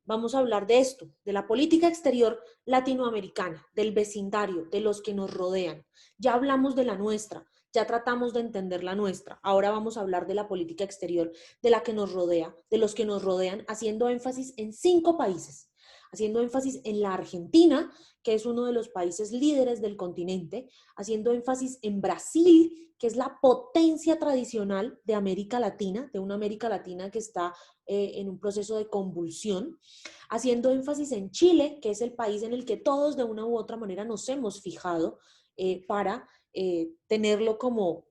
vamos a hablar de esto, de la política exterior latinoamericana, del vecindario, de los que nos rodean. Ya hablamos de la nuestra, ya tratamos de entender la nuestra. Ahora vamos a hablar de la política exterior, de la que nos rodea, de los que nos rodean, haciendo énfasis en 5 países, haciendo énfasis en la Argentina, que es uno de los países líderes del continente, haciendo énfasis en Brasil, que es la potencia tradicional de América Latina, de una América Latina que está en un proceso de convulsión, haciendo énfasis en Chile, que es el país en el que todos de una u otra manera nos hemos fijado para tenerlo como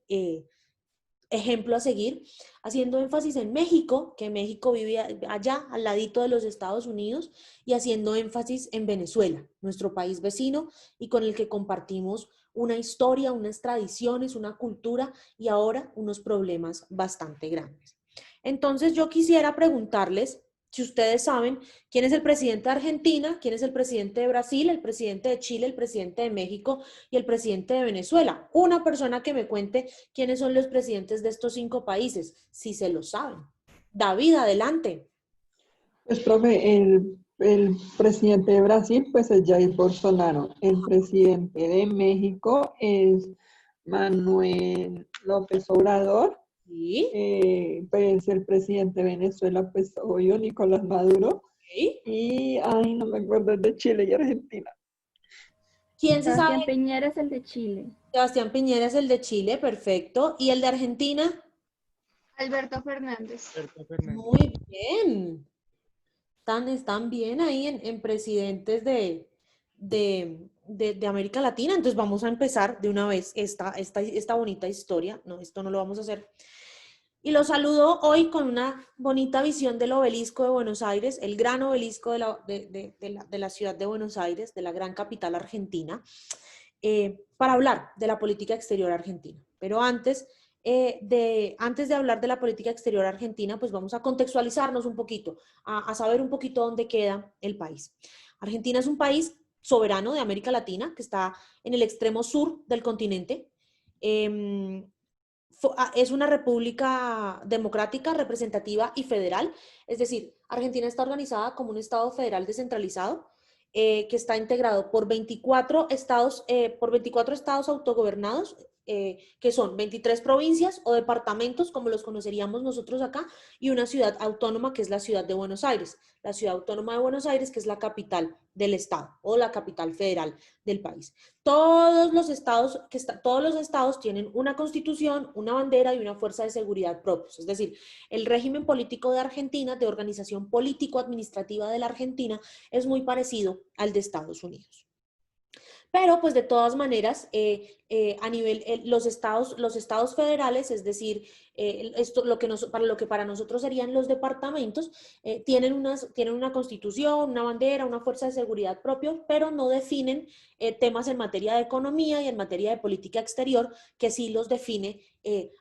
ejemplo a seguir, haciendo énfasis en México, que México vive allá al ladito de los Estados Unidos, y haciendo énfasis en Venezuela, nuestro país vecino y con el que compartimos una historia, unas tradiciones, una cultura y ahora unos problemas bastante grandes. Entonces yo quisiera preguntarles si ustedes saben quién es el presidente de Argentina, quién es el presidente de Brasil, el presidente de Chile, el presidente de México y el presidente de Venezuela. Una persona que me cuente quiénes son los presidentes de estos 5 países, si se lo saben. David, adelante. Pues, profe, el presidente de Brasil, pues es Jair Bolsonaro. El presidente de México es Manuel López Obrador. ¿Sí? Pues el presidente de Venezuela, pues obvio, Nicolás Maduro. ¿Sí? Y, ay, no me acuerdo, el de Chile y Argentina. ¿Quién se sabe? Sebastián Piñera es el de Chile. Sebastián Piñera es el de Chile, perfecto. ¿Y el de Argentina? Alberto Fernández. Alberto Fernández. Muy bien. Están bien ahí en presidentes de América Latina. Entonces vamos a empezar de una vez esta bonita historia. No, esto no lo vamos a hacer. Y los saludo hoy con una bonita visión del obelisco de Buenos Aires, el gran obelisco de la ciudad de Buenos Aires, de la gran capital argentina, para hablar de la política exterior argentina. Pero antes de hablar de la política exterior argentina, pues vamos a contextualizarnos un poquito, a saber un poquito dónde queda el país. Argentina es un país soberano de América Latina, que está en el extremo sur del continente. Es una república democrática, representativa y federal, es decir, Argentina está organizada como un estado federal descentralizado, que está integrado por 24 estados autogobernados, que son 23 provincias o departamentos, como los conoceríamos nosotros acá, y una ciudad autónoma que es la ciudad de Buenos Aires, la ciudad autónoma de Buenos Aires, que es la capital del estado o la capital federal del país. Todos los estados tienen una constitución, una bandera y una fuerza de seguridad propios, es decir, el régimen político de Argentina, de organización político-administrativa de la Argentina, es muy parecido al de Estados Unidos. Pero pues de todas maneras, a nivel, los estados federales, es decir, esto, lo que para nosotros serían los departamentos, tienen una constitución, una bandera, una fuerza de seguridad propio, pero no definen temas en materia de economía y en materia de política exterior, que sí los define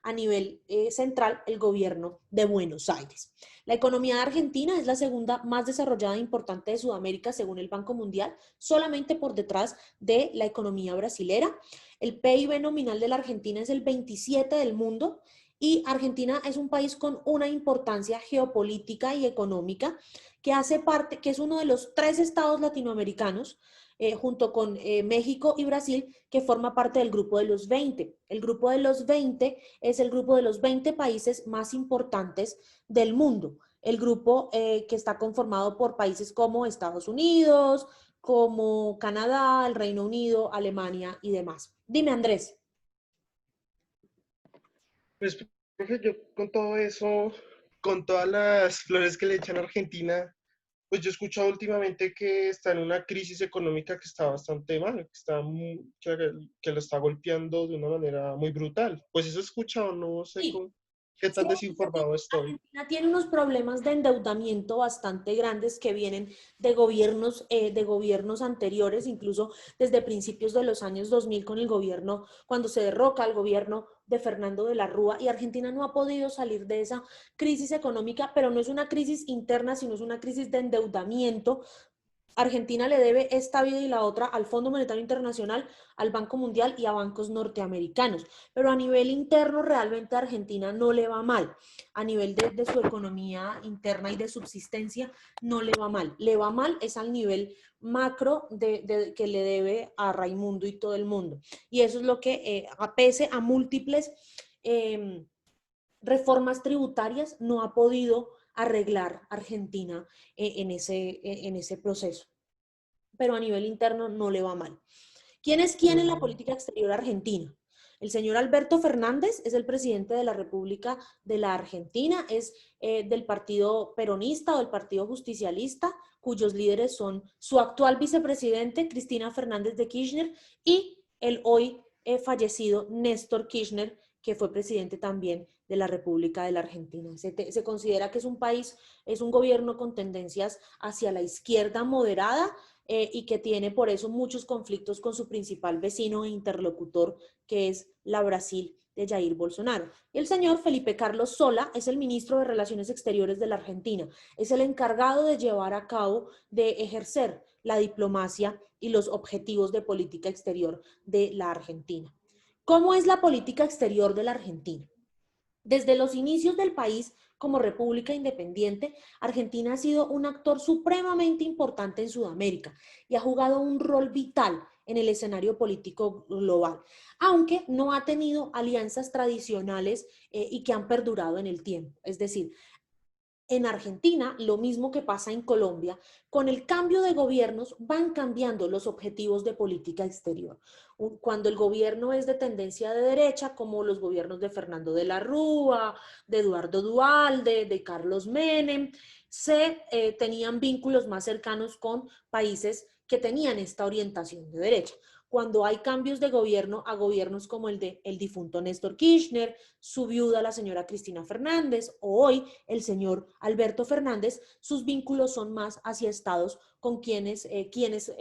a nivel central el gobierno de Buenos Aires. La economía de Argentina es la segunda más desarrollada e importante de Sudamérica según el Banco Mundial, solamente por detrás de la economía brasilera. El PIB nominal de la Argentina es el 27 del mundo y Argentina es un país con una importancia geopolítica y económica que hace parte, que es uno de los 3 estados latinoamericanos junto con México y Brasil, que forma parte del grupo de los 20. El grupo de los 20 es el grupo de los 20 países más importantes del mundo. El grupo que está conformado por países como Estados Unidos, como Canadá, el Reino Unido, Alemania y demás. Dime, Andrés. Pues, profe, yo con todo eso, con todas las flores que le echan a Argentina, pues yo he escuchado últimamente que está en una crisis económica que está bastante mal, que lo está golpeando de una manera muy brutal. Pues eso he escuchado, no sé Sí. qué Sí, tan desinformado estoy. Argentina tiene unos problemas de endeudamiento bastante grandes que vienen de gobiernos anteriores, incluso desde principios de los años 2000 con el gobierno, cuando se derroca el gobierno de Fernando de la Rúa, y Argentina no ha podido salir de esa crisis económica, pero no es una crisis interna, sino es una crisis de endeudamiento Argentina le debe esta vida y la otra al Fondo Monetario Internacional, al Banco Mundial y a bancos norteamericanos. Pero a nivel interno realmente a Argentina no le va mal. A nivel de su economía interna y de subsistencia no le va mal. Le va mal es al nivel macro que le debe a Raimundo y todo el mundo. Y eso es lo que, pese a múltiples reformas tributarias, no ha podido arreglar Argentina en ese proceso. Pero a nivel interno no le va mal. ¿Quién es quién en la política exterior argentina? El señor Alberto Fernández es el presidente de la República de la Argentina, es del partido peronista o del partido justicialista, cuyos líderes son su actual vicepresidente, Cristina Fernández de Kirchner, y el hoy fallecido Néstor Kirchner, que fue presidente también de la República de la Argentina. Se considera que es un país, es un gobierno con tendencias hacia la izquierda moderada, y que tiene por eso muchos conflictos con su principal vecino e interlocutor, que es la Brasil de Jair Bolsonaro. Y el señor Felipe Carlos Sola es el ministro de Relaciones Exteriores de la Argentina, es el encargado de llevar a cabo, de ejercer la diplomacia y los objetivos de política exterior de la Argentina. ¿Cómo es la política exterior de la Argentina? Desde los inicios del país como república independiente, Argentina ha sido un actor supremamente importante en Sudamérica y ha jugado un rol vital en el escenario político global, aunque no ha tenido alianzas tradicionales y que han perdurado en el tiempo. Es decir, en Argentina, lo mismo que pasa en Colombia, con el cambio de gobiernos van cambiando los objetivos de política exterior. Cuando el gobierno es de tendencia de derecha, como los gobiernos de Fernando de la Rúa, de Eduardo Duhalde, de Carlos Menem, se tenían vínculos más cercanos con países que tenían esta orientación de derecha. Cuando hay cambios de gobierno a gobiernos como el de el difunto Néstor Kirchner, su viuda la señora Cristina Fernández, o hoy el señor Alberto Fernández, sus vínculos son más hacia estados con quienes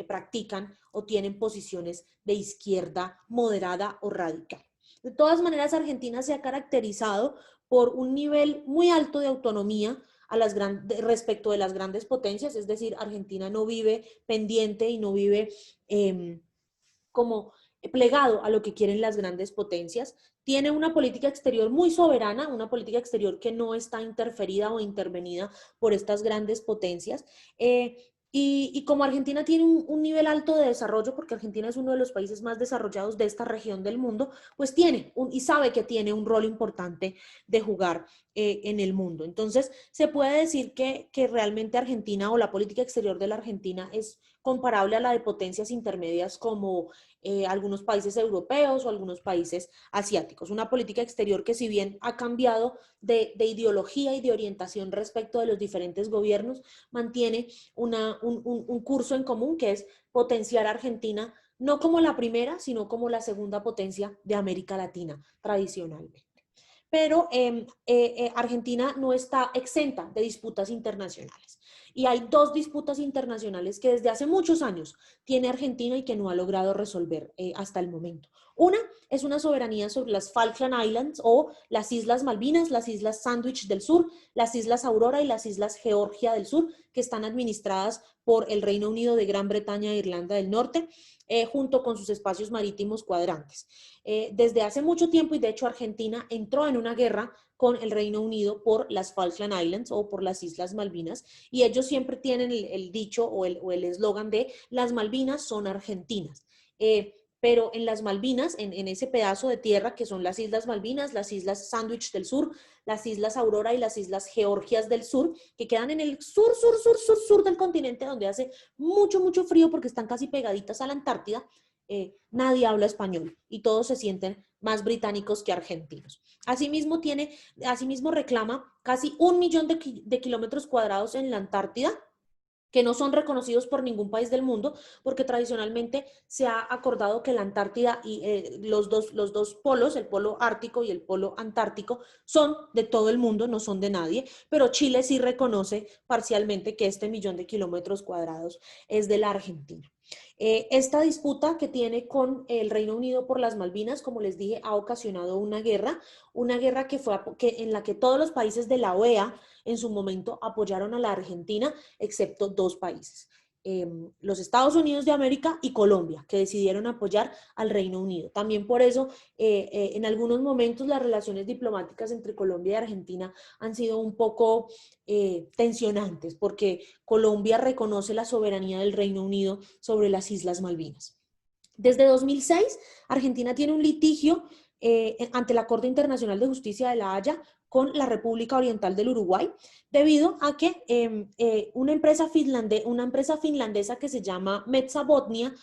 practican o tienen posiciones de izquierda moderada o radical. De todas maneras, Argentina se ha caracterizado por un nivel muy alto de autonomía respecto de las grandes potencias, es decir, Argentina no vive pendiente y no vive como plegado a lo que quieren las grandes potencias, tiene una política exterior muy soberana, una política exterior que no está interferida o intervenida por estas grandes potencias, y como Argentina tiene un nivel alto de desarrollo, porque Argentina es uno de los países más desarrollados de esta región del mundo, pues y sabe que tiene un rol importante de jugar en el mundo. Entonces, se puede decir que realmente Argentina o la política exterior de la Argentina es comparable a la de potencias intermedias como algunos países europeos o algunos países asiáticos. Una política exterior que si bien ha cambiado de ideología y de orientación respecto de los diferentes gobiernos, mantiene un curso en común que es potenciar a Argentina no como la primera, sino como la segunda potencia de América Latina tradicionalmente. Pero Argentina no está exenta de disputas internacionales. Y hay dos disputas internacionales que desde hace muchos años tiene Argentina y que no ha logrado resolver hasta el momento. Una es una soberanía sobre las Falkland Islands o las Islas Malvinas, las Islas Sandwich del Sur, las Islas Aurora y las Islas Georgia del Sur, que están administradas por el Reino Unido de Gran Bretaña e Irlanda del Norte, junto con sus espacios marítimos cuadrantes. Desde hace mucho tiempo, y de hecho Argentina entró en una guerra con el Reino Unido por las Falkland Islands o por las Islas Malvinas, y ellos siempre tienen el dicho o el eslogan de las Malvinas son argentinas. Pero en las Malvinas, en ese pedazo de tierra que son las Islas Malvinas, las Islas Sandwich del Sur, las Islas Aurora y las Islas Georgias del Sur, que quedan en el sur del continente, donde hace mucho, mucho frío porque están casi pegaditas a la Antártida, nadie habla español y todos se sienten más británicos que argentinos. Asimismo reclama casi 1 millón de kilómetros cuadrados en la Antártida, que no son reconocidos por ningún país del mundo, porque tradicionalmente se ha acordado que la Antártida y los dos polos, el polo ártico y el polo antártico, son de todo el mundo, no son de nadie, pero Chile sí reconoce parcialmente que este 1 millón de kilómetros cuadrados es de la Argentina. Esta disputa que tiene con el Reino Unido por las Malvinas, como les dije, ha ocasionado una guerra en la que todos los países de la OEA en su momento apoyaron a la Argentina, excepto 2 países. los Estados Unidos de América y Colombia, que decidieron apoyar al Reino Unido. También por eso, en algunos momentos las relaciones diplomáticas entre Colombia y Argentina han sido un poco tensionantes, porque Colombia reconoce la soberanía del Reino Unido sobre las Islas Malvinas. Desde 2006, Argentina tiene un litigio ante la Corte Internacional de Justicia de La Haya con la República Oriental del Uruguay, debido a que una empresa finlandesa que se llama Metsä Botnia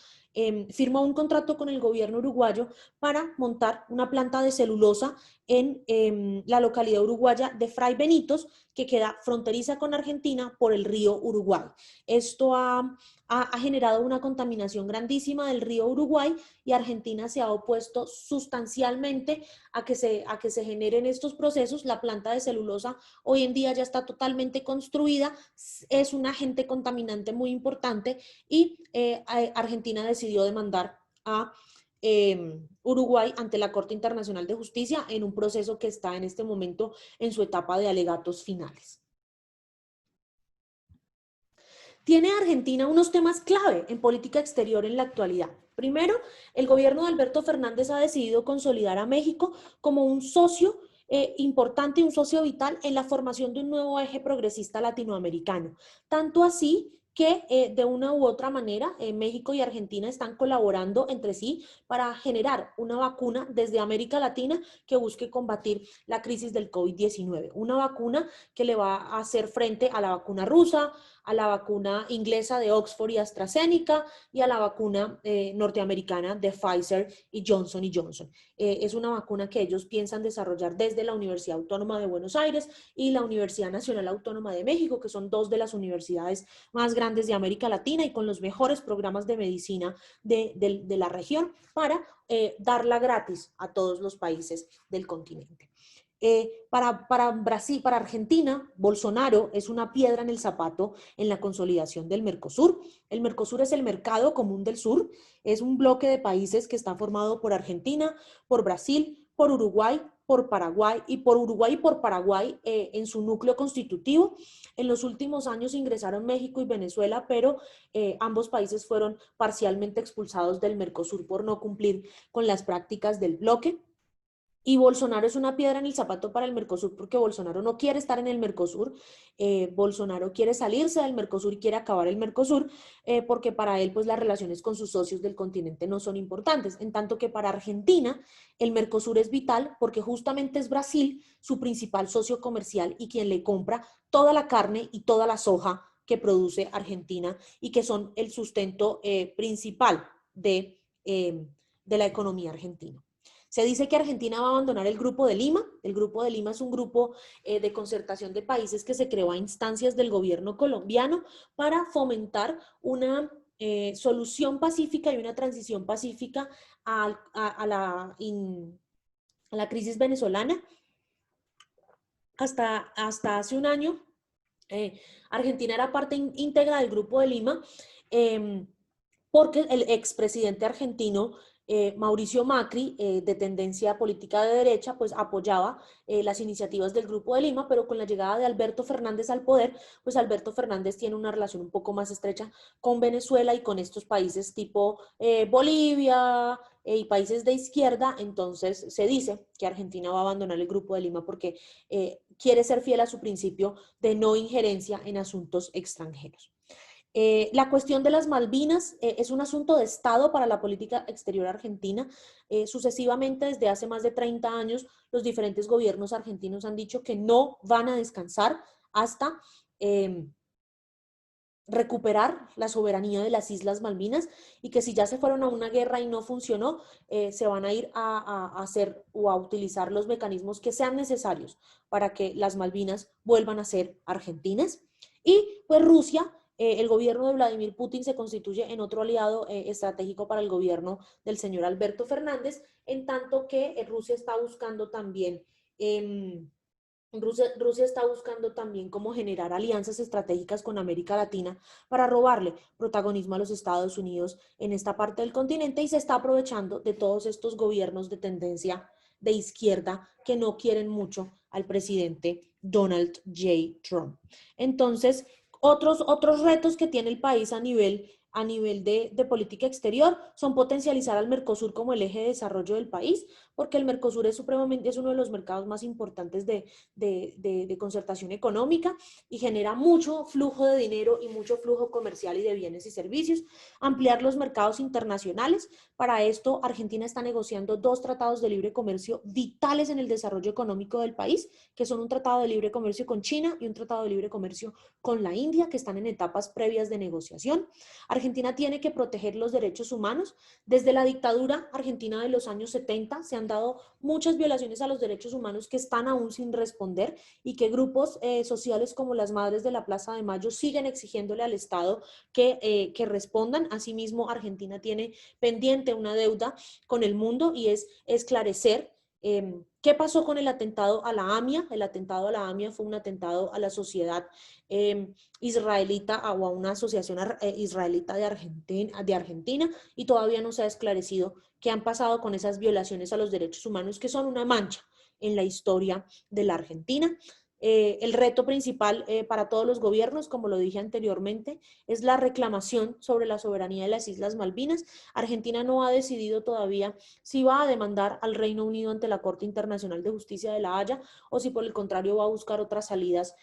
firmó un contrato con el gobierno uruguayo para montar una planta de celulosa en la localidad uruguaya de Fray Benítez, que queda fronteriza con Argentina por el río Uruguay. Esto ha generado una contaminación grandísima del río Uruguay, y Argentina se ha opuesto sustancialmente a que se generen estos procesos. La planta de celulosa hoy en día ya está totalmente construida, es un agente contaminante muy importante, y Argentina decidió demandar a Uruguay ante la Corte Internacional de Justicia en un proceso que está en este momento en su etapa de alegatos finales. Tiene Argentina unos temas clave en política exterior en la actualidad. Primero, el gobierno de Alberto Fernández ha decidido consolidar a México como un socio importante y un socio vital en la formación de un nuevo eje progresista latinoamericano. Tanto así que de una u otra manera México y Argentina están colaborando entre sí para generar una vacuna desde América Latina que busque combatir la crisis del COVID-19. Una vacuna que le va a hacer frente a la vacuna rusa, a la vacuna inglesa de Oxford y AstraZeneca, y a la vacuna norteamericana de Pfizer y Johnson Johnson. Es una vacuna que ellos piensan desarrollar desde la Universidad Autónoma de Buenos Aires y la Universidad Nacional Autónoma de México, que son dos de las universidades más grandes de América Latina y con los mejores programas de medicina de la región, para darla gratis a todos los países del continente. Para Brasil, para Argentina, Bolsonaro es una piedra en el zapato en la consolidación del Mercosur. El Mercosur es el mercado común del sur, es un bloque de países que está formado por Argentina, por Brasil, por Uruguay, por Paraguay y por Paraguay en su núcleo constitutivo. En los últimos años ingresaron México y Venezuela, pero ambos países fueron parcialmente expulsados del Mercosur por no cumplir con las prácticas del bloque. Y Bolsonaro es una piedra en el zapato para el Mercosur, porque Bolsonaro no quiere estar en el Mercosur. Bolsonaro quiere salirse del Mercosur y quiere acabar el Mercosur, porque para él pues las relaciones con sus socios del continente no son importantes, en tanto que para Argentina el Mercosur es vital porque justamente es Brasil su principal socio comercial y quien le compra toda la carne y toda la soja que produce Argentina y que son el sustento principal de la economía argentina. Se dice que Argentina va a abandonar el Grupo de Lima. El Grupo de Lima es un grupo de concertación de países que se creó a instancias del gobierno colombiano para fomentar una solución pacífica y una transición pacífica a la crisis venezolana. Hasta hace un año, Argentina era parte íntegra del Grupo de Lima, porque el expresidente argentino Mauricio Macri, de tendencia política de derecha, pues apoyaba las iniciativas del Grupo de Lima, pero con la llegada de Alberto Fernández al poder, pues Alberto Fernández tiene una relación un poco más estrecha con Venezuela y con estos países tipo Bolivia y países de izquierda. Entonces se dice que Argentina va a abandonar el Grupo de Lima porque quiere ser fiel a su principio de no injerencia en asuntos extranjeros. La cuestión de las Malvinas es un asunto de Estado para la política exterior argentina. Sucesivamente, desde hace más de 30 años, los diferentes gobiernos argentinos han dicho que no van a descansar hasta recuperar la soberanía de las Islas Malvinas, y que si ya se fueron a una guerra y no funcionó, se van a ir a hacer o a utilizar los mecanismos que sean necesarios para que las Malvinas vuelvan a ser argentinas. Y pues Rusia, el gobierno de Vladimir Putin se constituye en otro aliado estratégico para el gobierno del señor Alberto Fernández, en tanto que Rusia está buscando también Rusia está buscando también cómo generar alianzas estratégicas con América Latina para robarle protagonismo a los Estados Unidos en esta parte del continente, y se está aprovechando de todos estos gobiernos de tendencia de izquierda que no quieren mucho al presidente Donald J. Trump. Entonces, Otros retos que tiene el país a nivel de política exterior son potencializar al Mercosur como el eje de desarrollo del país, porque el Mercosur es uno de los mercados más importantes de concertación económica y genera mucho flujo de dinero y mucho flujo comercial y de bienes y servicios. Ampliar los mercados internacionales. Para esto, Argentina está negociando 2 tratados de libre comercio vitales en el desarrollo económico del país, que son un tratado de libre comercio con China y un tratado de libre comercio con la India, que están en etapas previas de negociación. Argentina tiene que proteger los derechos humanos. Desde la dictadura argentina de los años 70 se han dado muchas violaciones a los derechos humanos que están aún sin responder y que grupos sociales como las Madres de la Plaza de Mayo siguen exigiéndole al Estado que respondan. Asimismo, Argentina tiene pendiente una deuda con el mundo y es esclarecer ¿qué pasó con el atentado a la AMIA? El atentado a la AMIA fue un atentado a la sociedad israelita o a una asociación israelita de Argentina y todavía no se ha esclarecido qué han pasado con esas violaciones a los derechos humanos que son una mancha en la historia de la Argentina. El reto principal para todos los gobiernos, como lo dije anteriormente, es la reclamación sobre la soberanía de las Islas Malvinas. Argentina no ha decidido todavía si va a demandar al Reino Unido ante la Corte Internacional de Justicia de La Haya o si por el contrario va a buscar otras salidas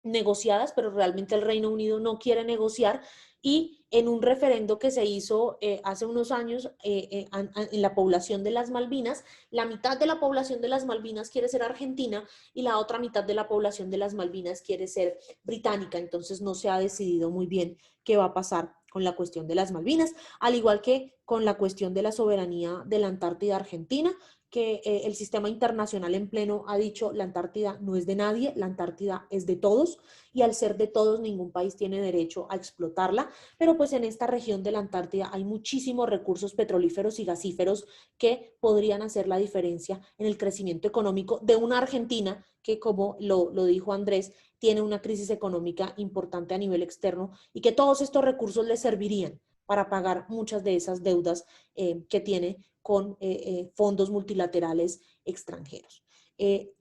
negociadas, pero realmente el Reino Unido no quiere negociar y en un referendo que se hizo hace unos años en la población de las Malvinas, la mitad de la población de las Malvinas quiere ser argentina y la otra mitad de la población de las Malvinas quiere ser británica, entonces no se ha decidido muy bien qué va a pasar con la cuestión de las Malvinas, al igual que con la cuestión de la soberanía de la Antártida Argentina, que el sistema internacional en pleno ha dicho la Antártida no es de nadie, la Antártida es de todos y al ser de todos ningún país tiene derecho a explotarla, pero pues en esta región de la Antártida hay muchísimos recursos petrolíferos y gasíferos que podrían hacer la diferencia en el crecimiento económico de una Argentina que, como lo dijo Andrés, tiene una crisis económica importante a nivel externo y que todos estos recursos le servirían para pagar muchas de esas deudas que tiene con fondos multilaterales extranjeros.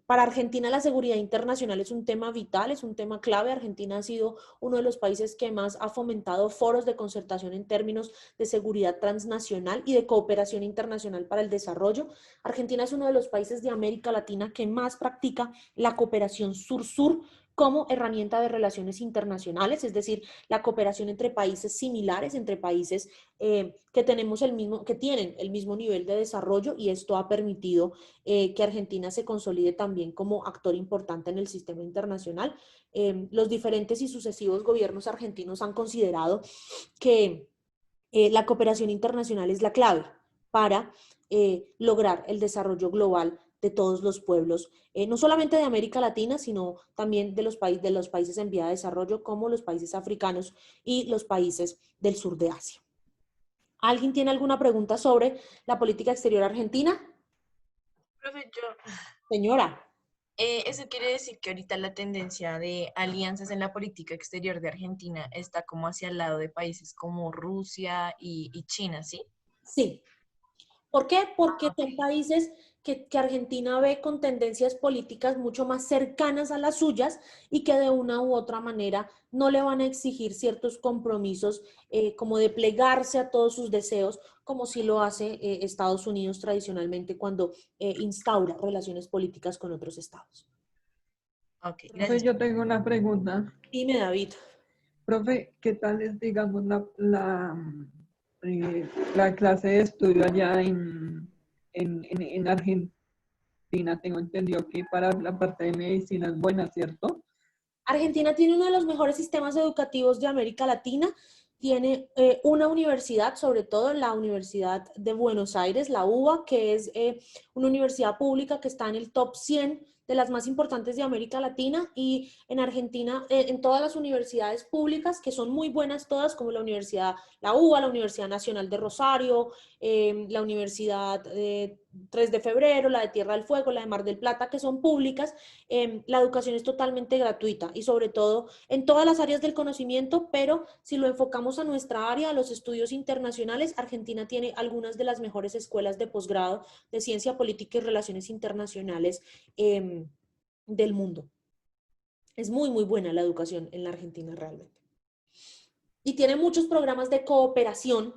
Para Argentina la seguridad internacional es un tema vital, es un tema clave. Argentina ha sido uno de los países que más ha fomentado foros de concertación en términos de seguridad transnacional y de cooperación internacional para el desarrollo. Argentina es uno de los países de América Latina que más practica la cooperación sur-sur como herramienta de relaciones internacionales, es decir, la cooperación entre países similares, entre países que tienen el mismo nivel de desarrollo y esto ha permitido que Argentina se consolide también como actor importante en el sistema internacional. Los diferentes y sucesivos gobiernos argentinos han considerado que la cooperación internacional es la clave para lograr el desarrollo global de todos los pueblos, no solamente de América Latina, sino también de los países en vía de desarrollo, como los países africanos y los países del sur de Asia. ¿Alguien tiene alguna pregunta sobre la política exterior argentina? Profe, Señora. eso quiere decir que ahorita la tendencia de alianzas en la política exterior de Argentina está como hacia el lado de países como Rusia y China, ¿sí? Sí. ¿Por qué? Porque son países que Argentina ve con tendencias políticas mucho más cercanas a las suyas y que de una u otra manera no le van a exigir ciertos compromisos como de plegarse a todos sus deseos, como sí lo hace Estados Unidos tradicionalmente cuando instaura relaciones políticas con otros estados. Ok, Profe, gracias. yo tengo una pregunta. Dime, David. Profe, ¿qué tal es, digamos, la clase de estudio allá en Argentina? Tengo entendido que para la parte de medicina es buena, ¿cierto? Argentina tiene uno de los mejores sistemas educativos de América Latina. Tiene una universidad, sobre todo la Universidad de Buenos Aires, la UBA, que es una universidad pública que está en el top 100 de las más importantes de América Latina, y en Argentina, en todas las universidades públicas, que son muy buenas todas, como la UBA, la Universidad Nacional de Rosario, la Universidad 3 de Febrero, la de Tierra del Fuego, la de Mar del Plata, que son públicas, la educación es totalmente gratuita y sobre todo en todas las áreas del conocimiento, pero si lo enfocamos a nuestra área, a los estudios internacionales, Argentina tiene algunas de las mejores escuelas de posgrado de ciencia política y relaciones internacionales del mundo. Es muy, muy buena la educación en la Argentina realmente. Y tiene muchos programas de cooperación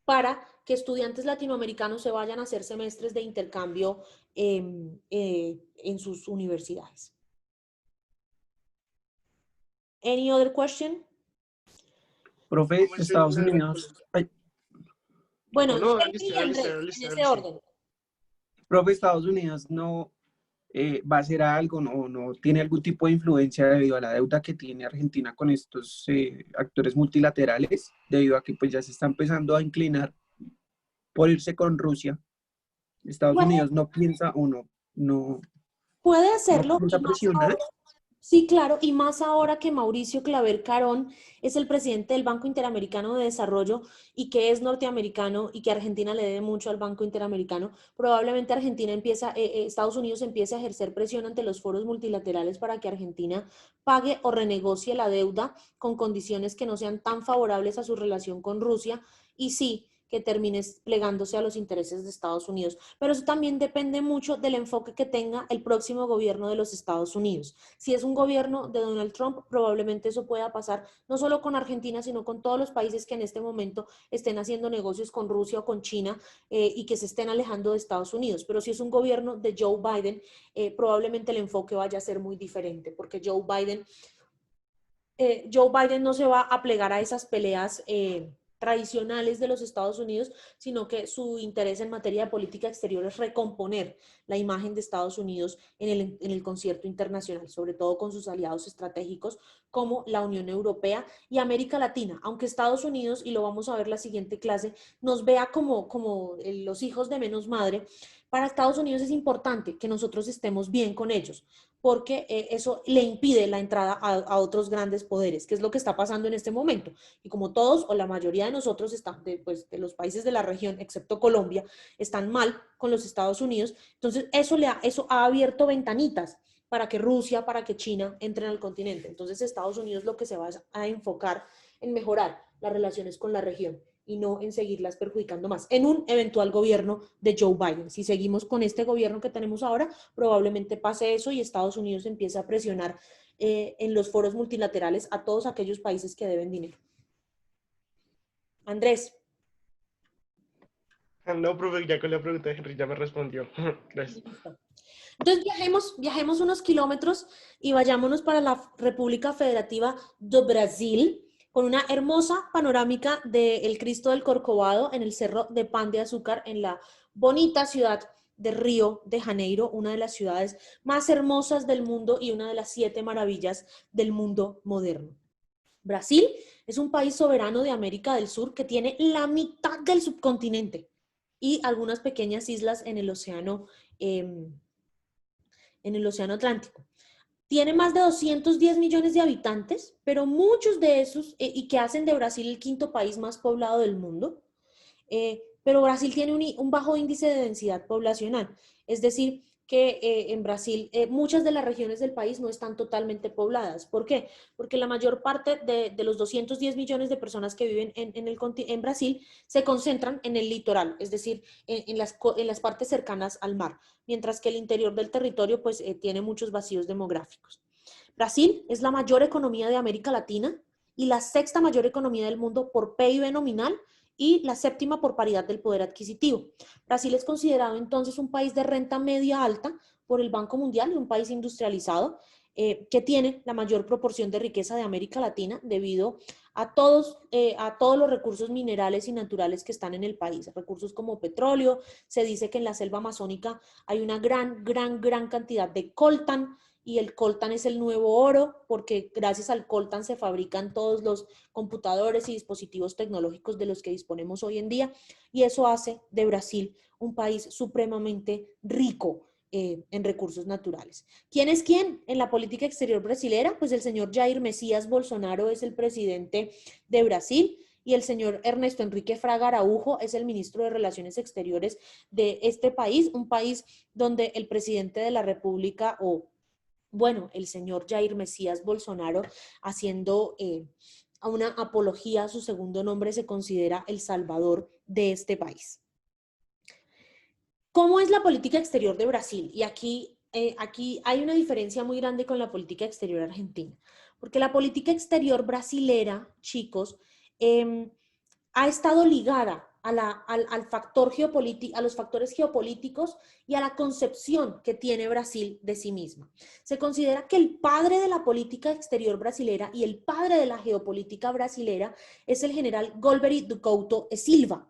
para que estudiantes latinoamericanos se vayan a hacer semestres de intercambio en sus universidades. Any other question? Profe, ¿Cómo es Estados Unidos, ay, Bueno, No, no, Jamie y Andrés, en ese orden. profe, Estados Unidos no va a hacer algo, no tiene algún tipo de influencia debido a la deuda que tiene Argentina con estos actores multilaterales, debido a que pues ya se está empezando a inclinar por irse con Rusia. Estados Puede, Unidos no piensa o puede no hacerlo piensa y más ahora. presionar. Sí, claro, y más ahora que Mauricio Claver Carón es el presidente del Banco Interamericano de Desarrollo y que es norteamericano y que Argentina le debe mucho al Banco Interamericano, probablemente Estados Unidos empiece a ejercer presión ante los foros multilaterales para que Argentina pague o renegocie la deuda con condiciones que no sean tan favorables a su relación con Rusia y sí, que termine plegándose a los intereses de Estados Unidos. Pero eso también depende mucho del enfoque que tenga el próximo gobierno de los Estados Unidos. Si es un gobierno de Donald Trump, probablemente eso pueda pasar no solo con Argentina, sino con todos los países que en este momento estén haciendo negocios con Rusia o con China y que se estén alejando de Estados Unidos. Pero si es un gobierno de Joe Biden, probablemente el enfoque vaya a ser muy diferente, porque Joe Biden no se va a plegar a esas peleas tradicionales de los Estados Unidos, sino que su interés en materia de política exterior es recomponer la imagen de Estados Unidos en el concierto internacional, sobre todo con sus aliados estratégicos como la Unión Europea y América Latina, aunque Estados Unidos, y lo vamos a ver la siguiente clase, nos vea como los hijos de menos madre. Para Estados Unidos es importante que nosotros estemos bien con ellos, porque eso le impide la entrada a otros grandes poderes, que es lo que está pasando en este momento. Y como todos o la mayoría de nosotros están, de los países de la región, excepto Colombia, están mal con los Estados Unidos, entonces eso ha abierto ventanitas para que Rusia, para que China entren al continente. Entonces Estados Unidos lo que se va a enfocar en mejorar las relaciones con la región y no en seguirlas perjudicando más en un eventual gobierno de Joe Biden. Si seguimos con este gobierno que tenemos ahora, probablemente pase eso y Estados Unidos empiece a presionar en los foros multilaterales a todos aquellos países que deben dinero. Andrés. No, profe, ya con la pregunta de Henry ya me respondió. Gracias. Entonces viajemos unos kilómetros y vayámonos para la República Federativa de Brasil, con una hermosa panorámica del Cristo del Corcovado en el Cerro de Pan de Azúcar, en la bonita ciudad de Río de Janeiro, una de las ciudades más hermosas del mundo y una de las 7 maravillas del mundo moderno. Brasil es un país soberano de América del Sur que tiene la mitad del subcontinente y algunas pequeñas islas en el Océano Atlántico. Tiene más de 210 millones de habitantes, pero muchos de esos, y que hacen de Brasil el 5º país más poblado del mundo, pero Brasil tiene un bajo índice de densidad poblacional, es decir, que en Brasil muchas de las regiones del país no están totalmente pobladas. ¿Por qué? Porque la mayor parte de los 210 millones de personas que viven en Brasil se concentran en el litoral, es decir, en las partes cercanas al mar, mientras que el interior del territorio pues, tiene muchos vacíos demográficos. Brasil es la mayor economía de América Latina y la 6ª mayor economía del mundo por PIB nominal y la 7ª por paridad del poder adquisitivo. Brasil es considerado entonces un país de renta media alta por el Banco Mundial y un país industrializado que tiene la mayor proporción de riqueza de América Latina debido a todos los recursos minerales y naturales que están en el país, recursos como petróleo. Se dice que en la selva amazónica hay una gran cantidad de coltán, y el coltán es el nuevo oro, porque gracias al coltán se fabrican todos los computadores y dispositivos tecnológicos de los que disponemos hoy en día, y eso hace de Brasil un país supremamente rico en recursos naturales. ¿Quién es quién en la política exterior brasilera? Pues el señor Jair Messias Bolsonaro es el presidente de Brasil, y el señor Ernesto Enrique Fraga Araujo es el ministro de Relaciones Exteriores de este país, un país donde el presidente de la República, el señor Jair Messias Bolsonaro, haciendo una apología a su segundo nombre, se considera el salvador de este país. ¿Cómo es la política exterior de Brasil? Y aquí aquí hay una diferencia muy grande con la política exterior argentina, porque la política exterior brasilera, chicos, ha estado ligada al factor geopolítico, a los factores geopolíticos y a la concepción que tiene Brasil de sí misma. Se considera que el padre de la política exterior brasilera y el padre de la geopolítica brasilera es el general Golbery do Couto e Silva.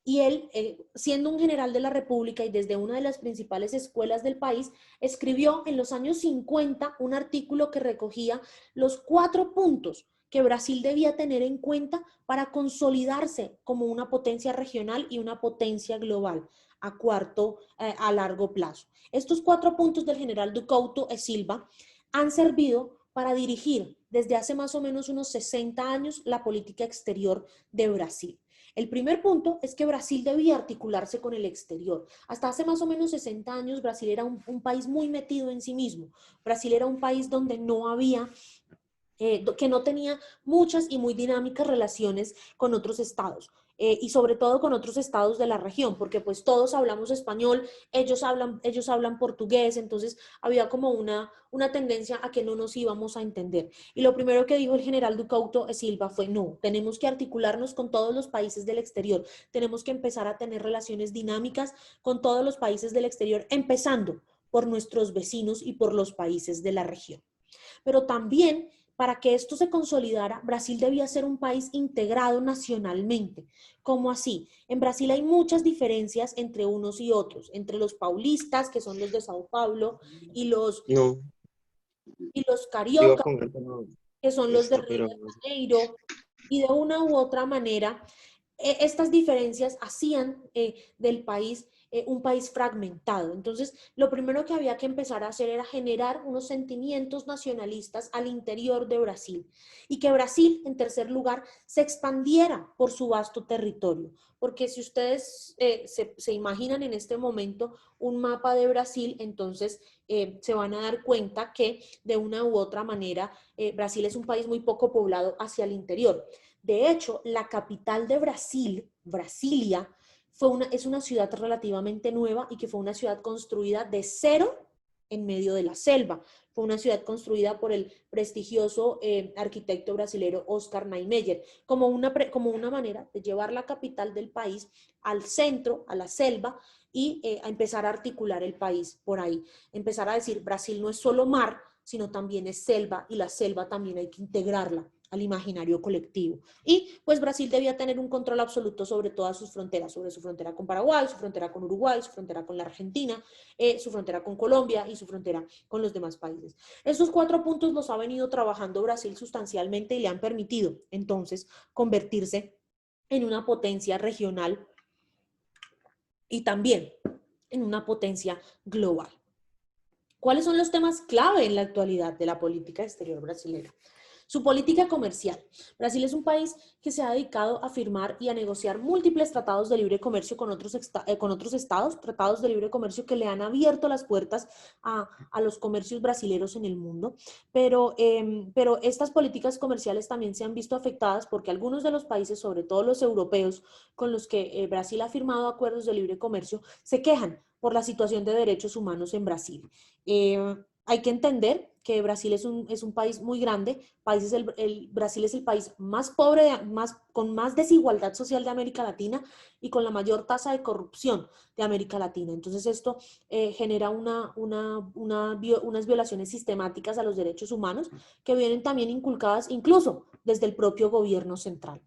Y él, siendo un general de la República y desde una de las principales escuelas del país, escribió en los años 50 un artículo que recogía los 4 puntos que Brasil debía tener en cuenta para consolidarse como una potencia regional y una potencia global a largo plazo. Estos 4 puntos del general do Couto e Silva han servido para dirigir desde hace más o menos unos 60 años la política exterior de Brasil. El primer punto es que Brasil debía articularse con el exterior. Hasta hace más o menos 60 años Brasil era un país muy metido en sí mismo. Brasil era un país donde no había que no tenía muchas y muy dinámicas relaciones con otros estados. Y sobre todo con otros estados de la región, porque pues todos hablamos español, ellos hablan portugués, entonces había como una tendencia a que no nos íbamos a entender. Y lo primero que dijo el general do Couto e Silva fue, no, tenemos que articularnos con todos los países del exterior, tenemos que empezar a tener relaciones dinámicas con todos los países del exterior, empezando por nuestros vecinos y por los países de la región. Pero también, para que esto se consolidara, Brasil debía ser un país integrado nacionalmente. ¿Cómo así? En Brasil hay muchas diferencias entre unos y otros, entre los paulistas, que son los de Sao Paulo, y los No, iba cariocas, con el tema que son los de Río pero de Janeiro, y de una u otra manera, estas diferencias hacían del país un país fragmentado. Entonces, lo primero que había que empezar a hacer era generar unos sentimientos nacionalistas al interior de Brasil y que Brasil, en tercer lugar, se expandiera por su vasto territorio. Porque si ustedes se imaginan en este momento un mapa de Brasil, entonces se van a dar cuenta que de una u otra manera Brasil es un país muy poco poblado hacia el interior. De hecho, la capital de Brasil, Brasilia, es una ciudad relativamente nueva y que fue una ciudad construida de cero en medio de la selva. Fue una ciudad construida por el prestigioso arquitecto brasilero Oscar Niemeyer, como una manera de llevar la capital del país al centro, a la selva, y a empezar a articular el país por ahí. Empezar a decir, Brasil no es solo mar, sino también es selva, y la selva también hay que integrarla al imaginario colectivo. Y pues Brasil debía tener un control absoluto sobre todas sus fronteras, sobre su frontera con Paraguay, su frontera con Uruguay, su frontera con la Argentina, su frontera con Colombia y su frontera con los demás países. Estos 4 puntos los ha venido trabajando Brasil sustancialmente y le han permitido entonces convertirse en una potencia regional y también en una potencia global. ¿Cuáles son los temas clave en la actualidad de la política exterior brasileña? Su política comercial. Brasil es un país que se ha dedicado a firmar y a negociar múltiples tratados de libre comercio con otros estados, tratados de libre comercio que le han abierto las puertas a los comercios brasileños en el mundo, pero estas políticas comerciales también se han visto afectadas porque algunos de los países, sobre todo los europeos, con los que Brasil ha firmado acuerdos de libre comercio, se quejan por la situación de derechos humanos en Brasil. Hay que entender que Brasil es un país muy grande. Brasil es el país más pobre, con más desigualdad social de América Latina y con la mayor tasa de corrupción de América Latina. Entonces esto genera unas violaciones sistemáticas a los derechos humanos que vienen también inculcadas incluso desde el propio gobierno central.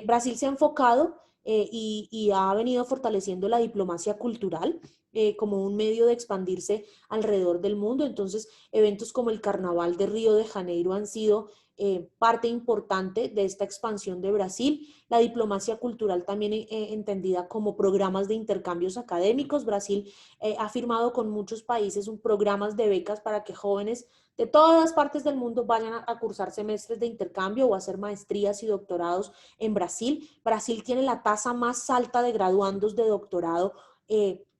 Brasil se ha enfocado y ha venido fortaleciendo la diplomacia cultural como un medio de expandirse alrededor del mundo. Entonces, eventos como el Carnaval de Río de Janeiro han sido parte importante de esta expansión de Brasil. La diplomacia cultural también entendida como programas de intercambios académicos. Brasil ha firmado con muchos países programas de becas para que jóvenes de todas partes del mundo vayan a cursar semestres de intercambio o a hacer maestrías y doctorados en Brasil. Brasil tiene la tasa más alta de graduandos de doctorado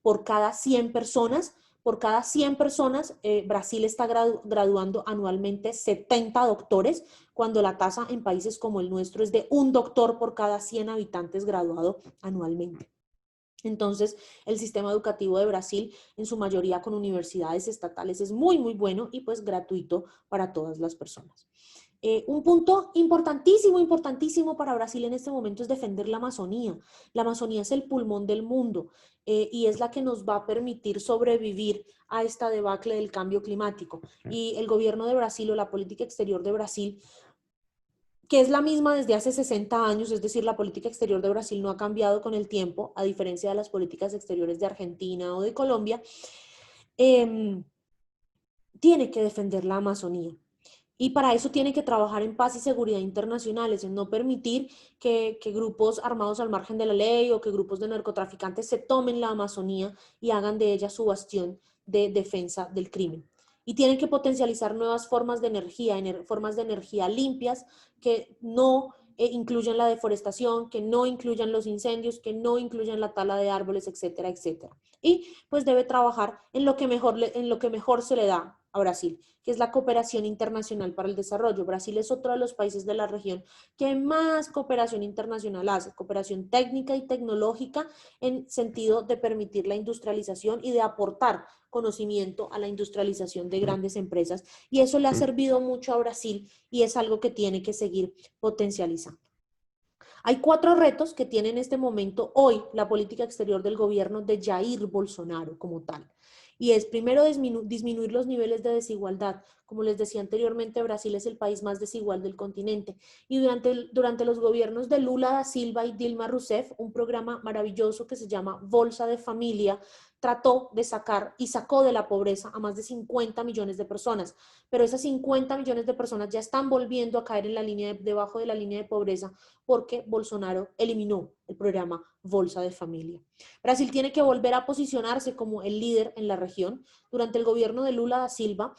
por cada 100 personas. Por cada 100 personas, Brasil está graduando anualmente 70 doctores, cuando la tasa en países como el nuestro es de un doctor por cada 100 habitantes graduado anualmente. Entonces, el sistema educativo de Brasil, en su mayoría con universidades estatales, es muy, muy bueno y pues gratuito para todas las personas. Un punto importantísimo, importantísimo para Brasil en este momento es defender la Amazonía. La Amazonía es el pulmón del mundo y es la que nos va a permitir sobrevivir a esta debacle del cambio climático. Y el gobierno de Brasil o la política exterior de Brasil, que es la misma desde hace 60 años, es decir, la política exterior de Brasil no ha cambiado con el tiempo, a diferencia de las políticas exteriores de Argentina o de Colombia, tiene que defender la Amazonía. Y para eso tiene que trabajar en paz y seguridad internacionales, en no permitir que grupos armados al margen de la ley o que grupos de narcotraficantes se tomen la Amazonía y hagan de ella su bastión de defensa del crimen. Y tienen que potencializar nuevas formas de energía, formas de energía limpias que no incluyan la deforestación, que no incluyan los incendios, que no incluyan la tala de árboles, etcétera, etcétera. Y pues debe trabajar en lo que mejor se le da a Brasil, que es la cooperación internacional para el desarrollo. Brasil es otro de los países de la región que más cooperación internacional hace, cooperación técnica y tecnológica en sentido de permitir la industrialización y de aportar conocimiento a la industrialización de grandes empresas. Y eso le ha servido mucho a Brasil y es algo que tiene que seguir potencializando. Hay 4 retos que tiene en este momento hoy la política exterior del gobierno de Jair Bolsonaro como tal. Y es primero disminuir los niveles de desigualdad. Como les decía anteriormente, Brasil es el país más desigual del continente. Y durante los gobiernos de Lula da Silva y Dilma Rousseff, un programa maravilloso que se llama Bolsa de Familia, trató de sacar y sacó de la pobreza a más de 50 millones de personas. Pero esas 50 millones de personas ya están volviendo a caer en debajo de la línea de pobreza porque Bolsonaro eliminó el programa Bolsa de Familia. Brasil tiene que volver a posicionarse como el líder en la región. Durante el gobierno de Lula da Silva,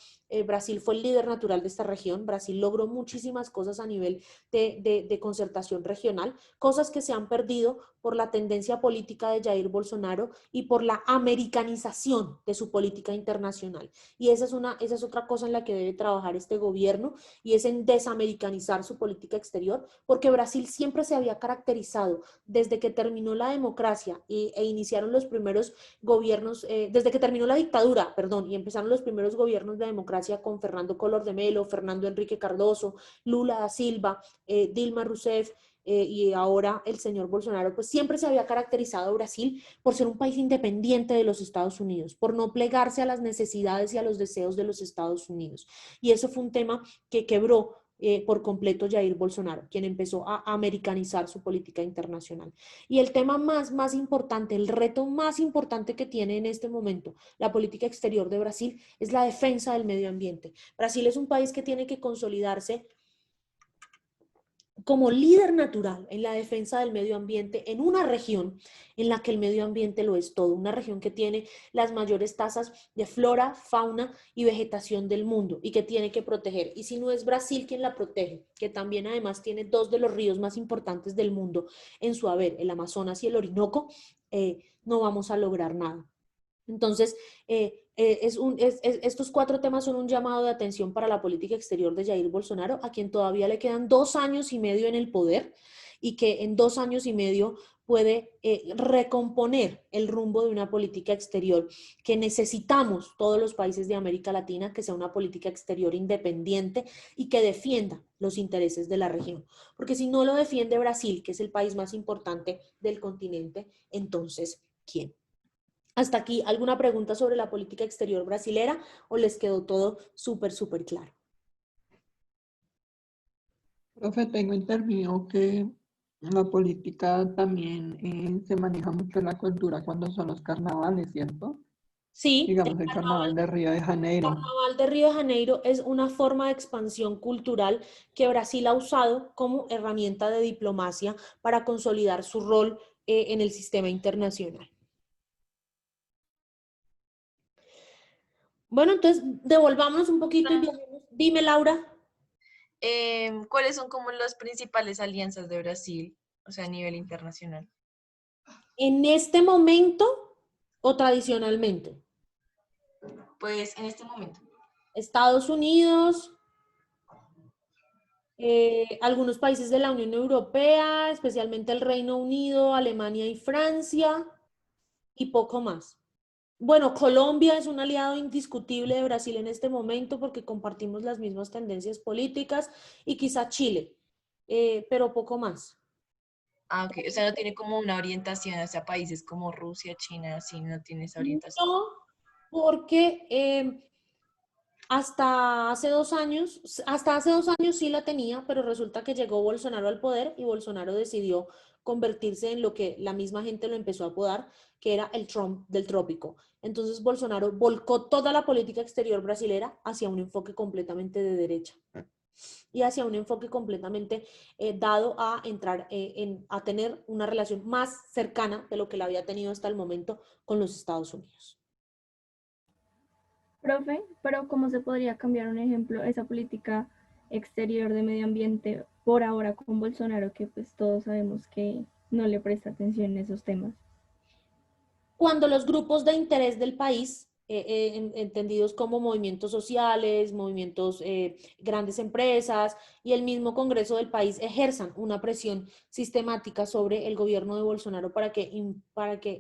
Brasil fue el líder natural de esta región. Brasil logró muchísimas cosas a nivel de concertación regional, cosas que se han perdido por la tendencia política de Jair Bolsonaro y por la americanización de su política internacional. Y esa es otra cosa en la que debe trabajar este gobierno, y es en desamericanizar su política exterior, porque Brasil siempre se había caracterizado desde que terminó la democracia e iniciaron los primeros gobiernos, desde que terminó la dictadura, perdón, y empezaron los primeros gobiernos de democracia con Fernando Collor de Mello, Fernando Henrique Cardoso, Lula da Silva, Dilma Rousseff, y ahora el señor Bolsonaro, pues siempre se había caracterizado Brasil por ser un país independiente de los Estados Unidos, por no plegarse a las necesidades y a los deseos de los Estados Unidos. Y eso fue un tema que quebró por completo Jair Bolsonaro, quien empezó a americanizar su política internacional. Y el tema más importante, el reto más importante que tiene en este momento la política exterior de Brasil es la defensa del medio ambiente. Brasil es un país que tiene que consolidarse como líder natural en la defensa del medio ambiente en una región en la que el medio ambiente lo es todo, una región que tiene las mayores tasas de flora, fauna y vegetación del mundo y que tiene que proteger. Y si no es Brasil quien la protege, que también además tiene 2 de los ríos más importantes del mundo en su haber, el Amazonas y el Orinoco, no vamos a lograr nada. Entonces, estos 4 temas son un llamado de atención para la política exterior de Jair Bolsonaro, a quien todavía le quedan 2 años y medio en el poder y que en 2 años y medio puede recomponer el rumbo de una política exterior que necesitamos todos los países de América Latina, que sea una política exterior independiente y que defienda los intereses de la región. Porque si no lo defiende Brasil, que es el país más importante del continente, entonces, ¿quién? Hasta aquí, ¿alguna pregunta sobre la política exterior brasilera o les quedó todo súper claro? Profe, tengo entendido que la política también se maneja mucho en la cultura cuando son los carnavales, ¿cierto? Sí, Digamos el carnaval de Río de Janeiro. Carnaval de Río de Janeiro es una forma de expansión cultural que Brasil ha usado como herramienta de diplomacia para consolidar su rol en el sistema internacional. Bueno, entonces devolvámonos un poquito y viajemos. Dime, Laura. ¿Cuáles son como las principales alianzas de Brasil, o sea, a nivel internacional? ¿En este momento o tradicionalmente? Pues en este momento. Estados Unidos, algunos países de la Unión Europea, especialmente el Reino Unido, Alemania y Francia. y poco más. Bueno, Colombia es un aliado indiscutible de Brasil en este momento porque compartimos las mismas tendencias políticas y quizá Chile, pero poco más. Ah, ok. O sea, no tiene como una orientación hacia países como Rusia, China, sí, no tiene esa orientación. No, porque hasta hace 2 años sí la tenía, pero resulta que llegó Bolsonaro al poder y Bolsonaro decidió convertirse en lo que la misma gente lo empezó a apodar, que era el Trump del trópico. Entonces Bolsonaro volcó toda la política exterior brasilera hacia un enfoque completamente de derecha y hacia un enfoque completamente dado a entrar a tener una relación más cercana de lo que la había tenido hasta el momento con los Estados Unidos. Profe, pero ¿cómo se podría cambiar un ejemplo esa política exterior de medio ambiente por ahora con Bolsonaro, que pues todos sabemos que no le presta atención a esos temas? Cuando los grupos de interés del país, entendidos como movimientos sociales, movimientos, grandes empresas y el mismo Congreso del país ejerzan una presión sistemática sobre el gobierno de Bolsonaro para que